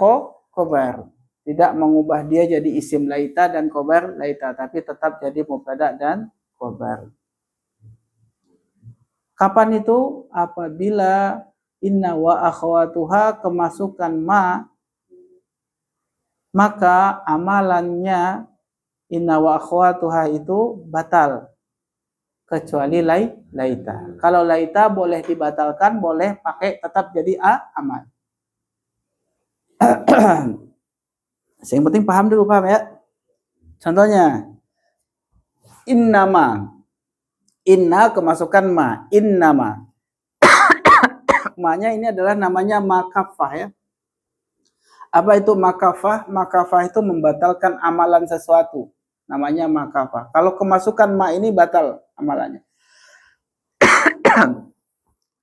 khobar. Tidak mengubah dia jadi isim laita dan khobar laita, tapi tetap jadi mubtada dan khobar. Kapan itu? Apabila inna wa akhwatuha kemasukan ma, maka amalannya inna wa akhwatuha itu batal kecuali laita. Kalau laita boleh dibatalkan, boleh pakai tetap jadi amal. Yang penting paham dulu, paham ya? Contohnya innama, inna kemasukan ma, innama. Ma-nya ini adalah namanya makafah ya. Apa itu makafah? Makafah itu membatalkan amalan sesuatu. Namanya makafah. Kalau kemasukan ma ini batal amalannya.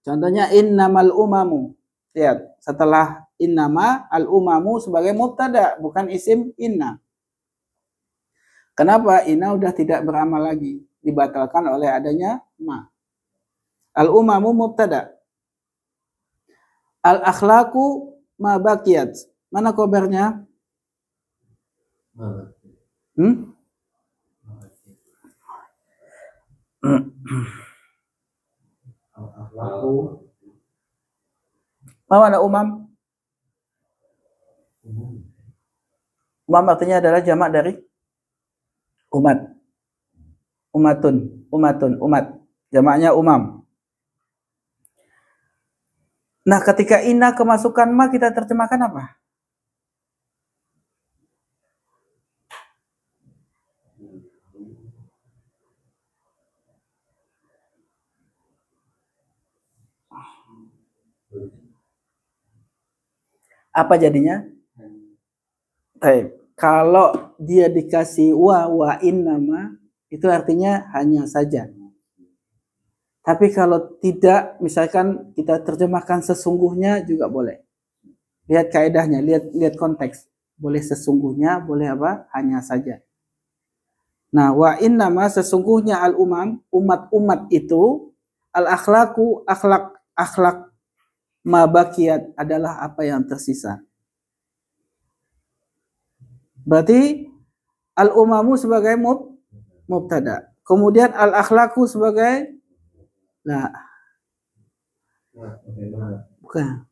Contohnya innamal umamu. Lihat, setelah innama, al umamu sebagai mubtada, bukan isim inna. Kenapa? Inna udah tidak beramal lagi, dibatalkan oleh adanya ma. Al umamu mubtada. Al akhlaqu ma baqiyat. Mana khobarnya? Mana umam? Umam artinya adalah jamak dari umat. Umat. Jamaknya umam. Nah, ketika inna kemasukan ma, kita terjemahkan apa? Apa jadinya? Baik. Kalau dia dikasih wa innama, itu artinya hanya saja. Tapi kalau tidak, misalkan kita terjemahkan sesungguhnya juga boleh. Lihat kaidahnya, lihat konteks. Boleh sesungguhnya, boleh apa? Hanya saja. Nah, wa innama sesungguhnya al-umam, umat-umat itu, al-akhlaqu, akhlak ma baqiyat adalah apa yang tersisa. Berarti al-umamu sebagai mubtada. Kemudian al-akhlaqu sebagai bukan.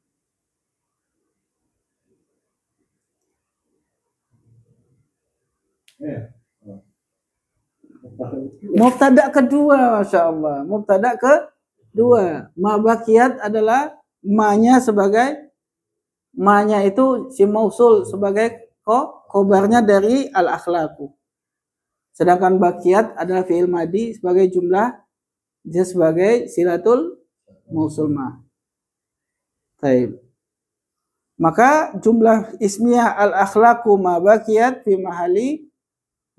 Mubtada kedua, Masya Allah. Mubtada kedua. Ma baqiyat adalah ma-nya sebagai, ma-nya itu si mausul sebagai khobarnya dari al-akhlaqu. Sedangkan baqiyat adalah fi'il madi sebagai jumlah, dia sebagai silatul mausul ma. Baik. Maka jumlah ismiyah al-akhlaqu ma baqiyat fi mahali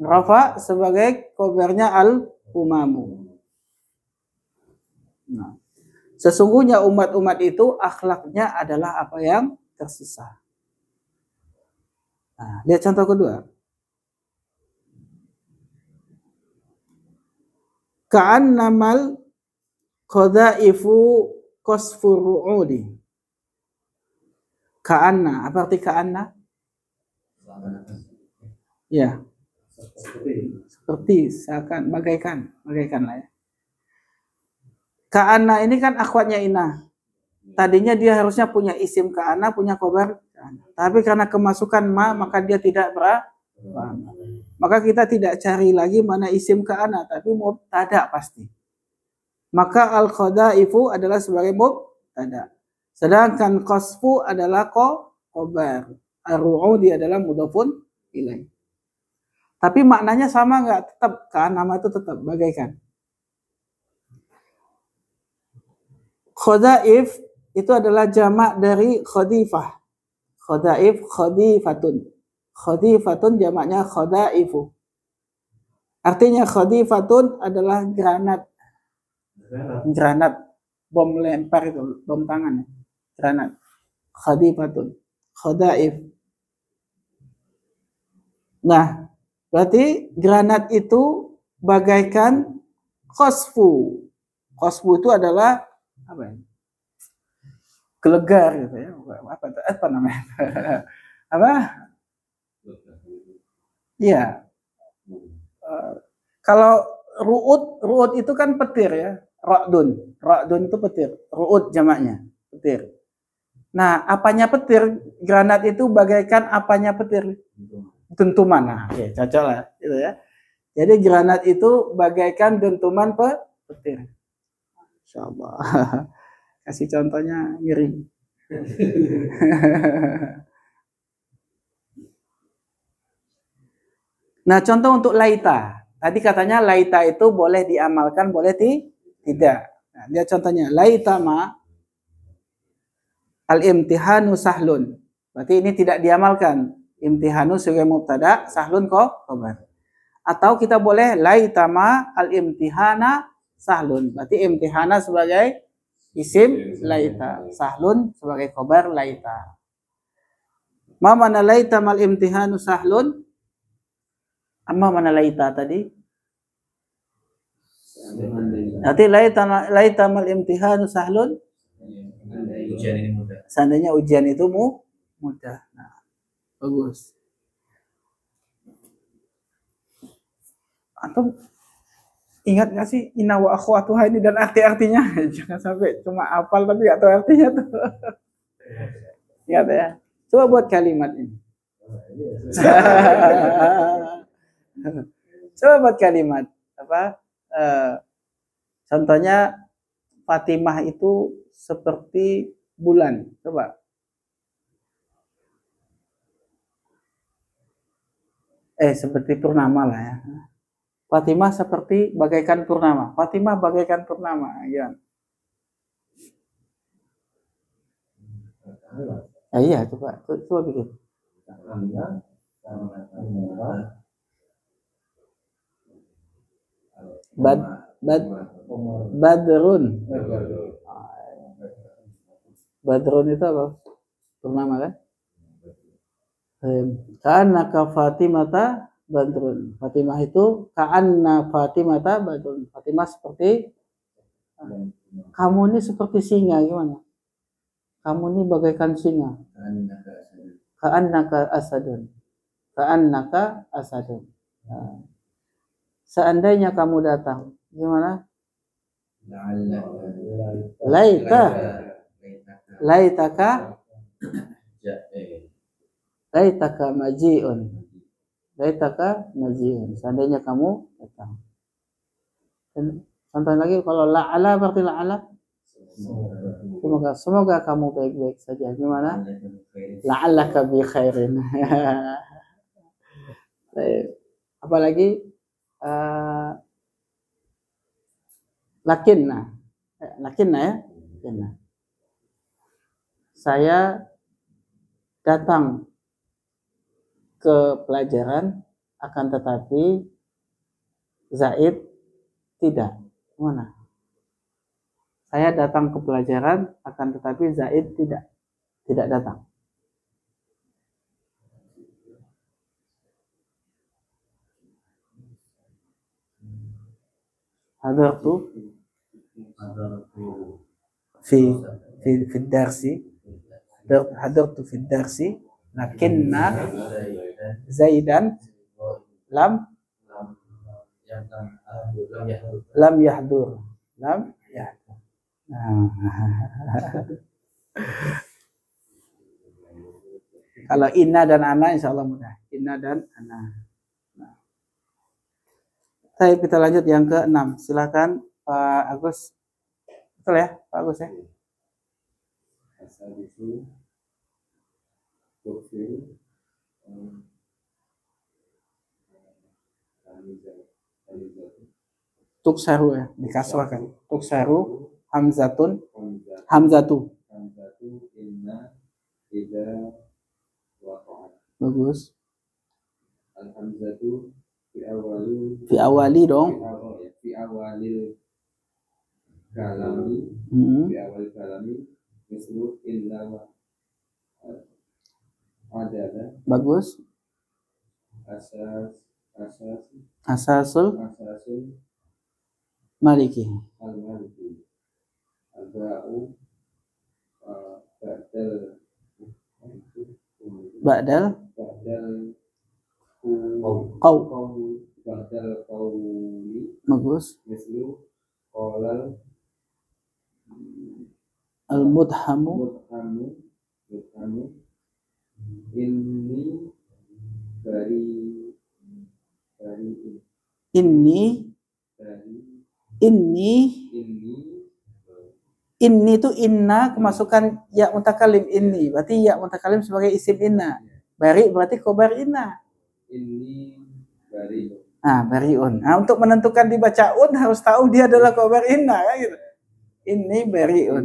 Rafa sebagai khobarnya al-umamu. Nah, sesungguhnya umat-umat itu akhlaknya adalah apa yang tersisa. Nah, lihat contoh kedua. Ka'annamal qadha'ifu qasfur ru'udi. Ka'anna, apa arti ka'anna? Ya, seperti seakan bagaikan lah ya. Ka'anna ini kan akhwatnya inna. Tadinya dia harusnya punya isim ka'anna, punya khobar ka'anna. Tapi karena kemasukan ma, maka dia tidak berama. Maka kita tidak cari lagi mana isim ka'anna, tapi mubtada pasti. Maka al-qadha'ifu adalah sebagai mubtada. Sedangkan qasfu adalah khobar. Ar-ru'udi adalah mudhafun ilaih. Tapi maknanya sama nggak? Tetap kan, nama itu tetap bagaikan. Khadha'if itu adalah jamak dari khadifah. Khadha'if khadifatun. Khadifatun jamaknya khadha'ifu. Artinya khadifatun adalah granat. Granat. Bom lempar itu, bom tangan. Granat. Khadifatun. Khadha'if. Nah, berarti granat itu bagaikan khosfu. Khosfu itu adalah apa ya? Gelegar gitu ya. Apa namanya? Apa? Iya. Kalau ru'ud itu kan petir ya. Ra'dun itu petir. Ru'ud jamaknya, petir. Nah, apanya petir? Granat itu bagaikan apanya petir? Dentuman. Nah, ya, cocok lah gitu ya. Jadi granat itu bagaikan dentuman petir. Insyaallah. Kasih contohnya miring. Nah, contoh untuk laita. Tadi katanya laita itu boleh diamalkan, boleh tidak. Nah, dia contohnya laita ma al-imtihanu sahlun. Berarti ini tidak diamalkan. Imtihanu sebagai mubtada, sahlun khobar. Atau kita boleh laita ma al-imtihana sahlun. Berarti imtihana sebagai isim laita, sahlun sebagai khobar laita. Ma mana laita mal imtihanu sahlun? Amma mana laita tadi? Nanti laita mal imtihanu sahlun. Ujian ini mudah. Seandainya ujian itu mudah. Nah, bagus. Atau ingat nggak sih inna wa akhwatuha ini dan arti-artinya? Jangan sampai cuma hafal tapi nggak tahu artinya tuh. Ingat ya. Coba buat kalimat ini. Coba buat kalimat apa? Contohnya Fatimah itu seperti bulan. Coba. Seperti purnama lah ya. Fatimah seperti bagaikan purnama. Fatimah bagaikan purnama. Ya. Iya, coba bikin. Badrun. Badrun itu apa? Purnama kan? Ka'annaka Fatimata badrun. Fatimah itu ka'anna Fatimata badrun. Fatimah seperti kamu ini seperti singa, gimana? Kamu ini bagaikan singa. Ka'annaka asadun. Ka'annaka asadun. Nah. Seandainya kamu datang, gimana? Laitaka maji'un. Laitaka maji'un. Seandainya kamu datang. Dan contoh lagi kalau la'ala berarti la'ala. Semoga kamu baik-baik saja. Gimana? La'allaka bi khairin. Apalagi lakinna ya. Lakinna. Saya datang ke pelajaran akan tetapi Zaid tidak. Mana? Saya datang ke pelajaran, akan tetapi Zaid tidak datang. Hadartu fi darsi, hadartu fi darsi, lakinna Zaidan lam yahdur. Kalau inna dan ana insya Allah mudah. Inna dan ana. Baik, kita lanjut yang ke-6. Silakan Pak Agus. Betul ya, Pak Agus ya? Asadisu Tukfil Tuksaru ya, dikasrahkan. Tuksaru hamzatu inna idza waqa'at. bagus. Al-hamzatu fi awali dong. awalil kalami fi awal kalami mislu inna adada Bagus. Asasul maliki. al-maliki al-ba'u Ba'dal qawli bagus. mislu qolal Al-mudhamu mudhamu inni Inni itu inna kemasukan ya mutakalim inni, berarti ya mutakalim sebagai isim inna. Bari berarti khobar inna. Inni bari'un. Bari'un. Nah, untuk menentukan dibaca un harus tahu dia adalah khobar inna kan gitu. Inni bari'un.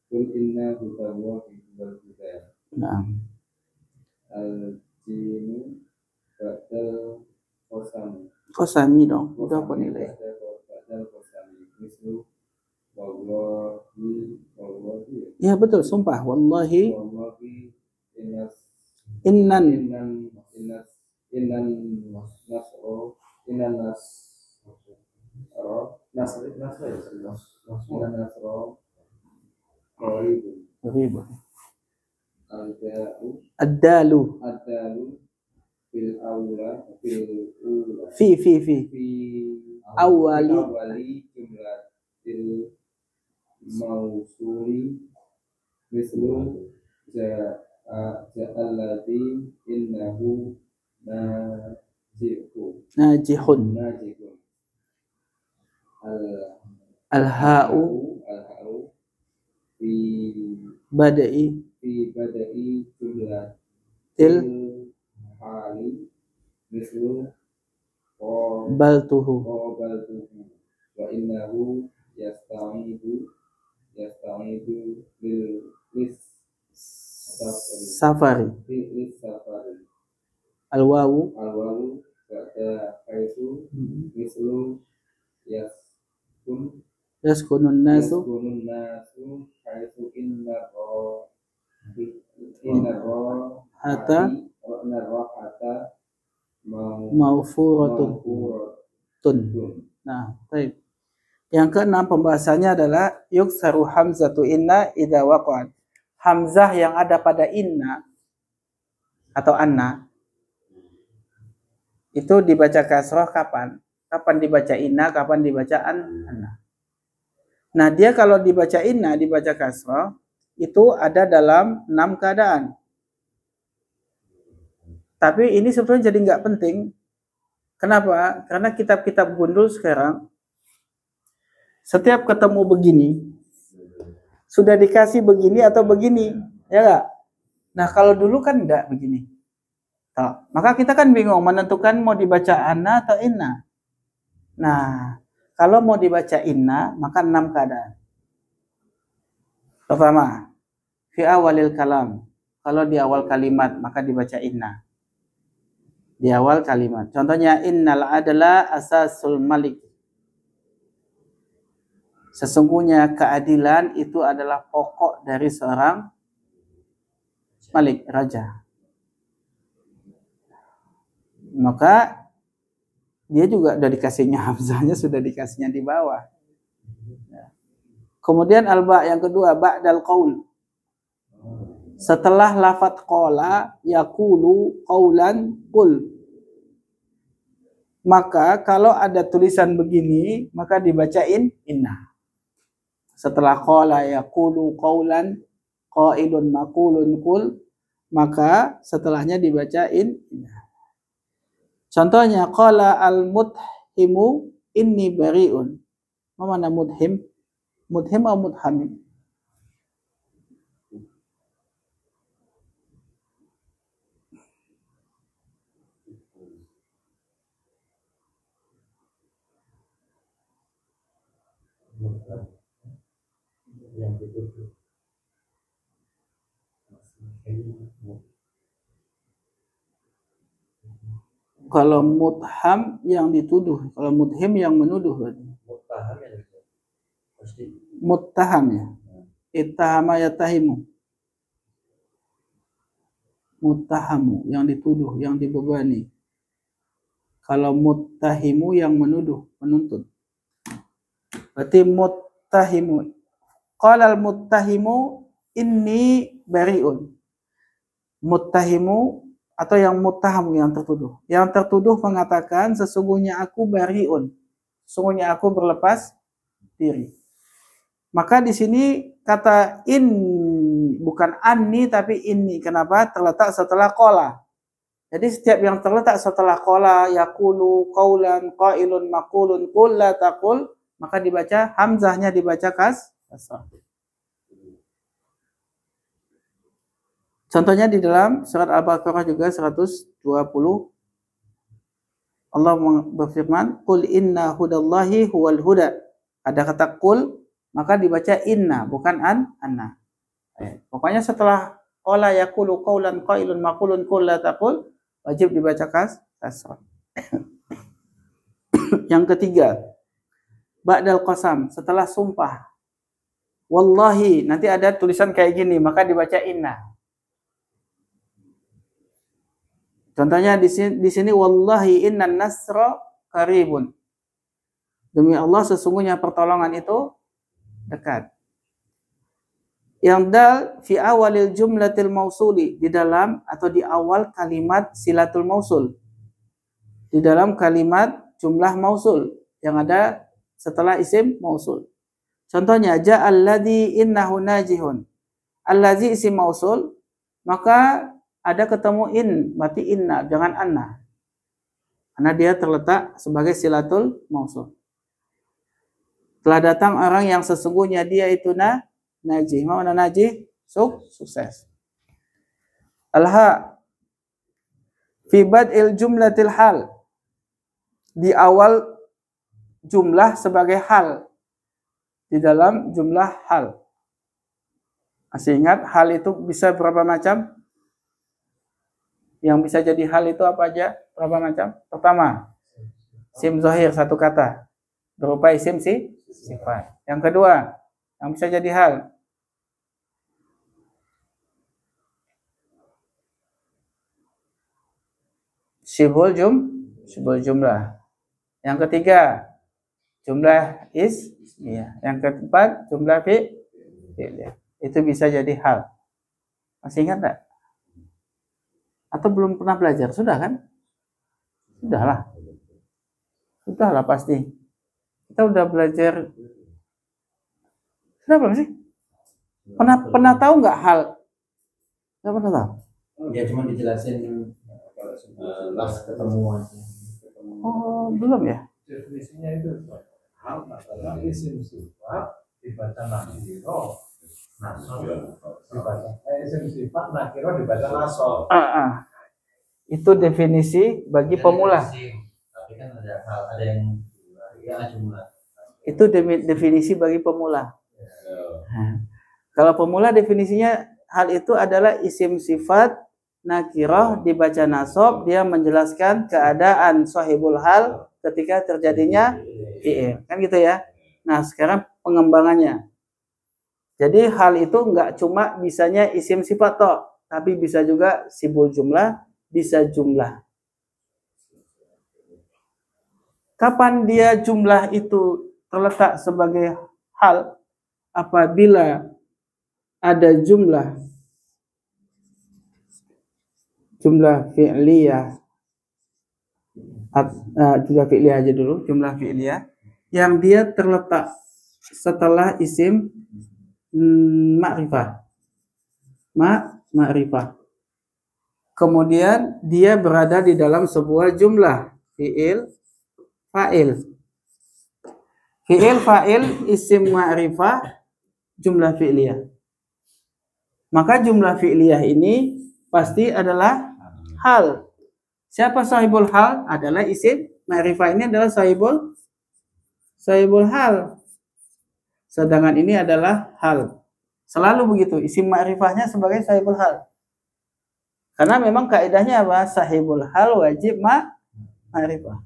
Kul inna hutallahi wal huda. Naam. Al-jimu ba'dal Qasami dong. Udah apa nilai? Ba'dal qasami mislu wallahi Ya betul, sumpah. Wallahi innan ribu. Ad-dalu fil ula fi awali jumlatil mausuli mislu ja'alladhi innahu najihun. Al-ha'u fi bada'i jumlatil hali mislu baltuhu wa innahu yasta'idu lis safari. Al-wawu ba'da haitu mislu yaskunun nasu haitu inna hatta maufuratun. Nah, baik. Yang keenam pembahasannya adalah yuksaru hamzatu inna idza waqa'at. Hamzah yang ada pada inna atau anna itu dibaca kasroh kapan? Kapan dibaca inna, kapan dibaca anna. Nah, dia kalau dibaca inna, dibaca kasroh itu ada dalam 6 keadaan. Tapi ini sebetulnya jadi nggak penting. Kenapa? Karena kitab-kitab gundul sekarang setiap ketemu begini sudah dikasih begini atau begini, ya nggak? Nah, kalau dulu kan enggak begini. Maka kita kan bingung menentukan mau dibaca anna atau inna. Nah, kalau mau dibaca inna, maka 6 keadaan. Pertama, fi awalil kalam. Kalau di awal kalimat, maka dibaca inna. Di awal kalimat. Contohnya innal adla asasul malik. Sesungguhnya keadilan itu adalah pokok dari seorang malik, raja. Maka dia juga udah dikasihnya hamzahnya, sudah dikasihnya di bawah. Kemudian al-ba yang kedua, ba'dal qaul. Setelah lafadz qala yaqulu qaulan qul. Maka kalau ada tulisan begini, maka dibacain inna. Setelah qala yaqulu qaulan qailun maqulun qul, maka setelahnya dibacain inna. Contohnya qala al-mudhimu inni bari'un. Mana mudhim? Mudhim atau mudhamim? Kalau mudham yang dituduh, kalau mudhim yang menuduh berarti. Muttaham ya. Ittahama yatahimu. Muttahamu yang dituduh, yang dibebani. Kalau muttahimu yang menuduh, menuntut. Berarti muttahimu. Qala al-muttahimu inni bari'un. Muttahimu atau yang muttaham yang tertuduh. Yang tertuduh mengatakan sesungguhnya aku bari'un. Sesungguhnya aku berlepas diri. Maka di sini kata in bukan anni tapi inni. Kenapa? Terletak setelah qala. Jadi setiap yang terletak setelah qala yaqulu qaulan qailun maqulun qul la taqul, maka dibaca hamzahnya dibaca kasrah. Contohnya di dalam surat Al-Baqarah juga 120. Allah berfirman, "Qul inna hudallahi huwal huda." Ada kata qul, maka dibaca inna, bukan anna. Pokoknya setelah qala yaqulu qaulan qailun maqulun qul la taqul, wajib dibaca kasrah. Yang ketiga, ba'dal qasam, setelah sumpah. Wallahi, nanti ada tulisan kayak gini, maka dibaca inna. Contohnya di sini wallahi innan nasra qaribun. Demi Allah sesungguhnya pertolongan itu dekat. Yang dal fi awalil jumlatil mausuli, di dalam atau di awal kalimat silatul mausul. Di dalam kalimat jumlah mausul yang ada setelah isim mausul. Contohnya ja'al ladzi innahu najihun. Allazi isim mausul, maka ada ketemu in, berarti inna, jangan anna. Karena dia terletak sebagai silatul mausul. Telah datang orang yang sesungguhnya dia itu najih. Mana najih? Sukses. Alha fi bad'il jumlatil hal. Di awal jumlah sebagai hal. Di dalam jumlah hal. Masih ingat hal itu bisa berapa macam? Yang bisa jadi hal itu apa aja? Berapa macam? Pertama, isim zahir satu kata. Berupa isim sifat. Yang kedua, yang bisa jadi hal. Syibhul jumlah. Yang ketiga, jumlah ya. Yang keempat, jumlah fi'il. Itu bisa jadi hal. Masih ingat enggak? Atau belum pernah belajar? Sudah kan? Sudahlah. Sudahlah pasti. Kita udah belajar. Sudah belum sih? Pernah tahu nggak hal? Nggak pernah tahu? Ya cuma dijelasin pas ketemuan. Oh, belum ya? Definisinya itu hal adalah isim sifat dibaca nakiro. Dibaca isim sifat nakiro dibaca nasab. Itu definisi bagi pemula. Tapi kan ada yang jumlah. Itu definisi bagi pemula. Kalau pemula definisinya hal itu adalah isim sifat nakirah dibaca nasab, dia menjelaskan keadaan sahibul hal ketika terjadinya fi'il. Kan gitu ya. Nah, sekarang pengembangannya. Jadi hal itu enggak cuma bisanya isim sifat tok, tapi bisa juga sibul jumlah, bisa jumlah. Kapan dia jumlah itu terletak sebagai hal? Apabila ada jumlah fi'liyah, jumlah fi'liyah aja dulu, jumlah fi'liyah yang dia terletak setelah isim ma'rifah. Ma'rifah. Kemudian dia berada di dalam sebuah jumlah fi'il fa'il. Fi'il fa'il isim ma'rifah jumlah fi'liyah. Maka jumlah fi'liyah ini pasti adalah hal. Siapa sahibul hal? Adalah isim ma'rifah, ini adalah sahibul hal. Sedangkan ini adalah hal. Selalu begitu, isim ma'rifahnya sebagai sahibul hal. Karena memang kaidahnya apa? Sahibul hal wajib ma'rifah.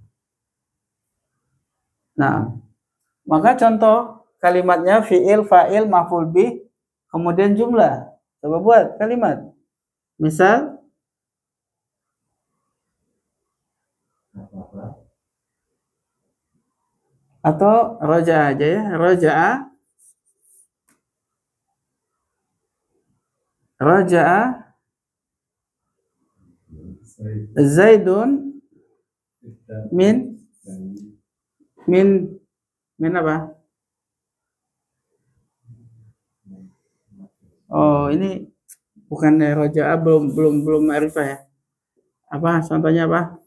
Nah, maka contoh kalimatnya fi'il, fa'il, maf'ul bih, kemudian jumlah. Coba buat kalimat. Misal atau roja aja ya, roja'a Zaidun min apa? Oh, ini bukan roja'a, belum ma'rifah ya. Apa contohnya apa?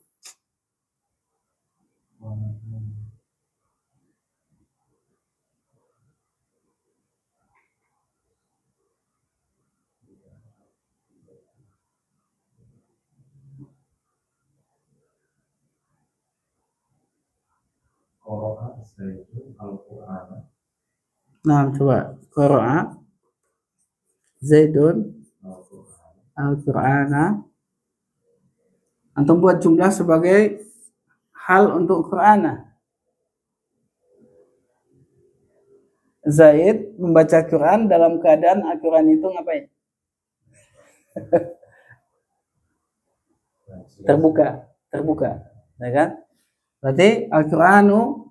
Nah, coba qara'a Zaidun Al-Qur'ana. Antum buat jumlah sebagai hal untuk Qur'ana. Zaid membaca Quran dalam keadaan Al-Quran itu ngapain? terbuka, ya kan? Berarti Al-Qur'anu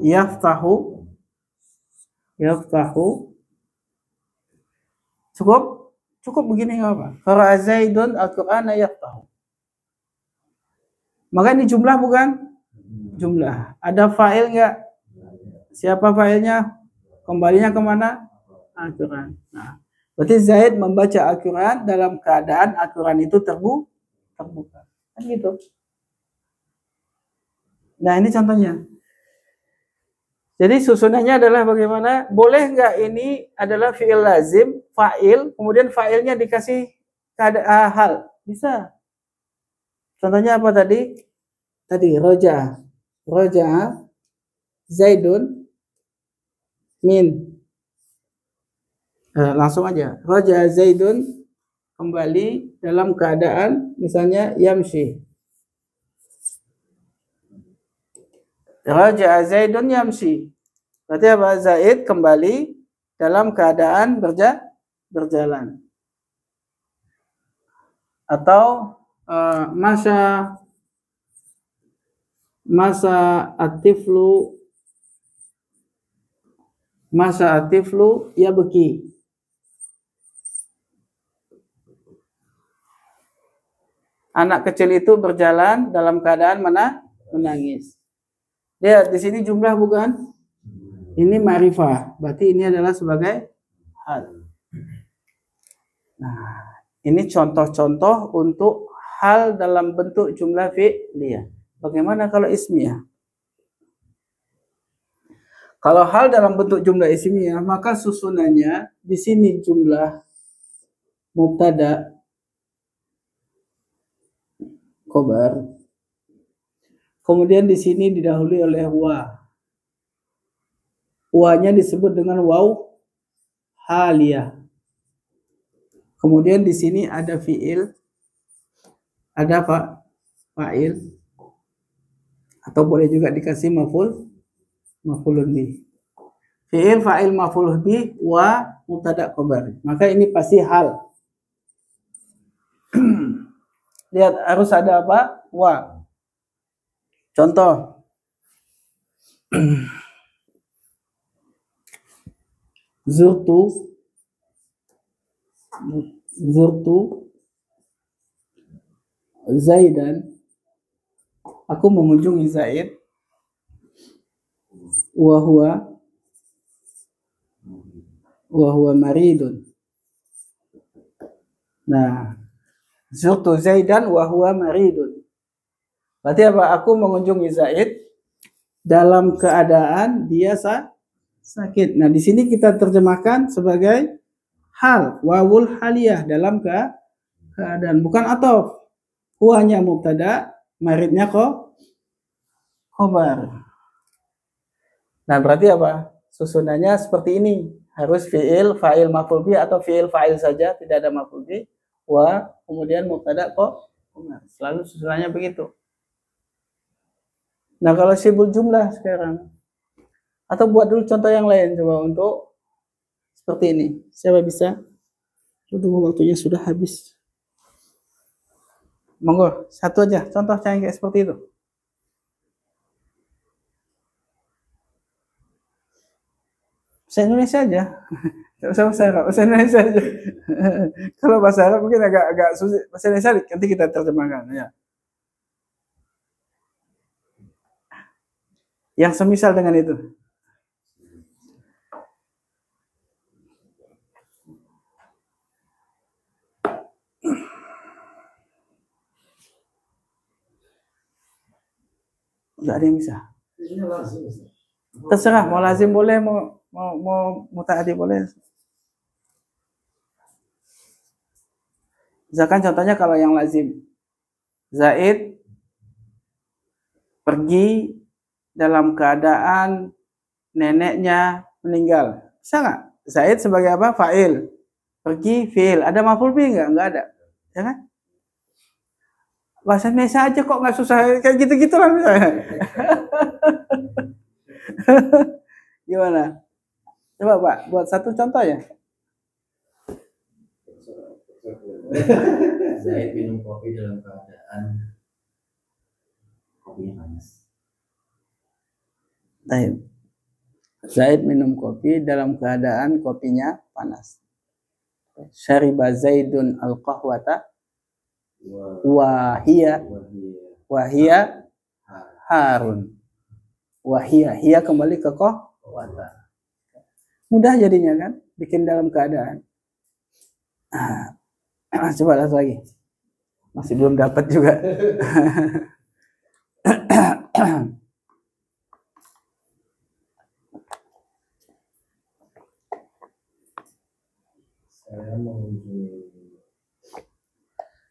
yaftahu cukup begini enggak apa? Qara'a Zaidun Al-Qur'ana yaftahu. Maka ini jumlah bukan? Jumlah. Ada fa'il enggak? Siapa fa'ilnya? Kembalinya kemana? Al-Quran. Nah, berarti Zaid membaca Al-Quran dalam keadaan Al-Quran itu terbuka. Kan gitu. Nah, ini contohnya. Jadi susunannya adalah bagaimana? Boleh nggak ini adalah fi'il lazim, fa'il, kemudian fa'ilnya dikasih hal? Bisa. Contohnya apa tadi? Roja Zaidun min. Langsung aja. Roja Zaidun kembali dalam keadaan misalnya yamshi. Raja Zaidun yamshi. Berarti apa? Zaid kembali dalam keadaan berjalan. Atau masa atiflu ya beki. Anak kecil itu berjalan dalam keadaan menangis. Lihat di sini jumlah bukan? Ini ma'rifah. Berarti ini adalah sebagai hal. Nah, ini contoh-contoh untuk hal dalam bentuk jumlah fi'liyah. Bagaimana kalau ismiyah? Kalau hal dalam bentuk jumlah ismiyah, maka susunannya di sini jumlah mubtada, khobar. Kemudian di sini didahului oleh wa. Wa-nya disebut dengan waw haliyah. Kemudian di sini ada fiil, ada fa'il, atau boleh juga dikasih maf'ulun bih. Fiil, fa'il, maf'ulun bih, wa mubtada khabar. Maka ini pasti hal. Lihat harus ada apa? Wa. Contoh. Zurtu Zaidan. Aku mengunjungi Zaid. Wa huwa maridun. Nah, zurtu Zaidan wa huwa maridun. Berarti apa? Aku mengunjungi Zaid dalam keadaan dia sakit. Nah, di sini kita terjemahkan sebagai hal, wawul haliyah, dalam keadaan, bukan atof. Huwanya mubtada, maridnya khobar. Nah, berarti apa? Susunannya seperti ini. Harus fi'il, fa'il, maf'ul bih, atau fi'il, fa'il saja, tidak ada maf'ul bih. Wa, kemudian mubtada khobar. Selalu susunannya begitu. Nah, kalau sibul jumlah sekarang, atau buat dulu contoh yang lain coba untuk seperti ini. Siapa bisa? Aduh, waktunya sudah habis. Monggo, satu aja contoh yang kayak seperti itu. Bahasa Indonesia aja. Bahasa Arab, bahasa Indonesia aja. Kalau bahasa Arab mungkin agak sulit. Bahasa Indonesia nanti kita terjemahkan ya. Yang semisal dengan itu. Enggak ada yang bisa. Terserah, mau lazim boleh, mau mutaaddi boleh. Misalkan contohnya kalau yang lazim, Zaid pergi dalam keadaan neneknya meninggal. Bisa nggak? Zaid sebagai apa? Fa'il. Pergi fi'il. Ada maf'ul bih nggak? Nggak ada. Ya kan? Bahasa Indonesia aja kok nggak susah. Kayak gitu-gitu lah misalnya. Gimana? Coba Pak, buat satu contoh ya. Zaid minum kopi dalam keadaan kopinya panas. Zaid minum kopi dalam keadaan kopinya panas. Syariba Zaidun al-qahwata wahia harun. Wahia kembali ke qahwata. Mudah jadinya kan, bikin dalam keadaan. Coba lihat lagi. Masih belum dapat juga. Saya mengunjungi.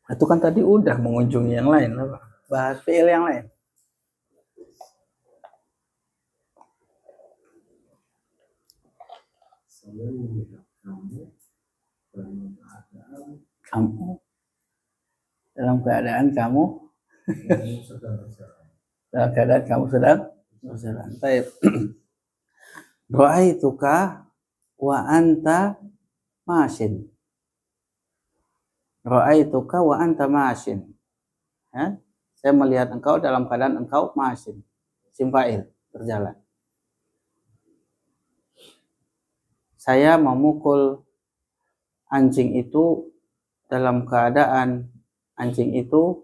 Itu kan tadi udah mengunjungi yang lain, bahas fi'il yang lain. Saya melihat kamu dalam keadaan kamu dalam keadaan kamu sedang berjalan. Baik. Ra'aituka wa anta mashin. Ra'aituka wa anta mashin. Ya? Saya melihat engkau dalam keadaan engkau mashin. Isim fa'il, berjalan. Saya memukul anjing itu dalam keadaan anjing itu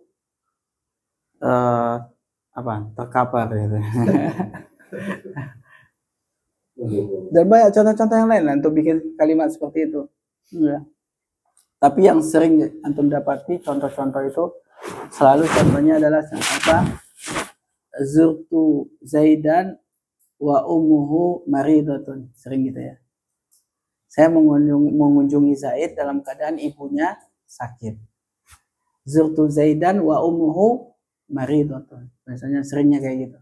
terkapar gitu. Dan banyak contoh-contoh yang lain untuk bikin kalimat seperti itu. Ya. Tapi yang sering antum dapati contoh-contoh itu selalu contohnya adalah apa? Zurtu Zaidan wa ummuhu maridatun. Sering gitu ya. Saya mengunjungi Zaid dalam keadaan ibunya sakit. Zurtu Zaidan wa ummuhu maridatun. Biasanya seringnya kayak gitu.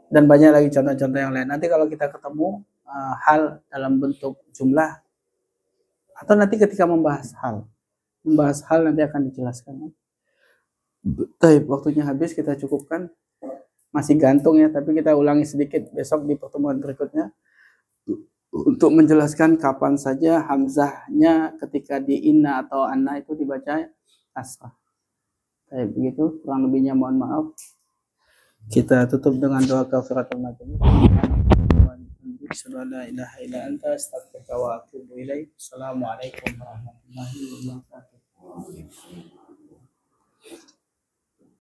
Dan banyak lagi contoh-contoh yang lain. Nanti kalau kita ketemu hal dalam bentuk jumlah Atau nanti ketika membahas hal nanti akan dijelaskan. Baik, waktunya habis, kita cukupkan. Masih gantung ya, tapi kita ulangi sedikit besok di pertemuan berikutnya untuk menjelaskan kapan saja hamzahnya ketika di inna atau anna itu dibaca kasrah. Baik, begitu kurang lebihnya mohon maaf. Kita tutup dengan doa kafaratul majlis. Assalamualaikum warahmatullahi wabarakatuh.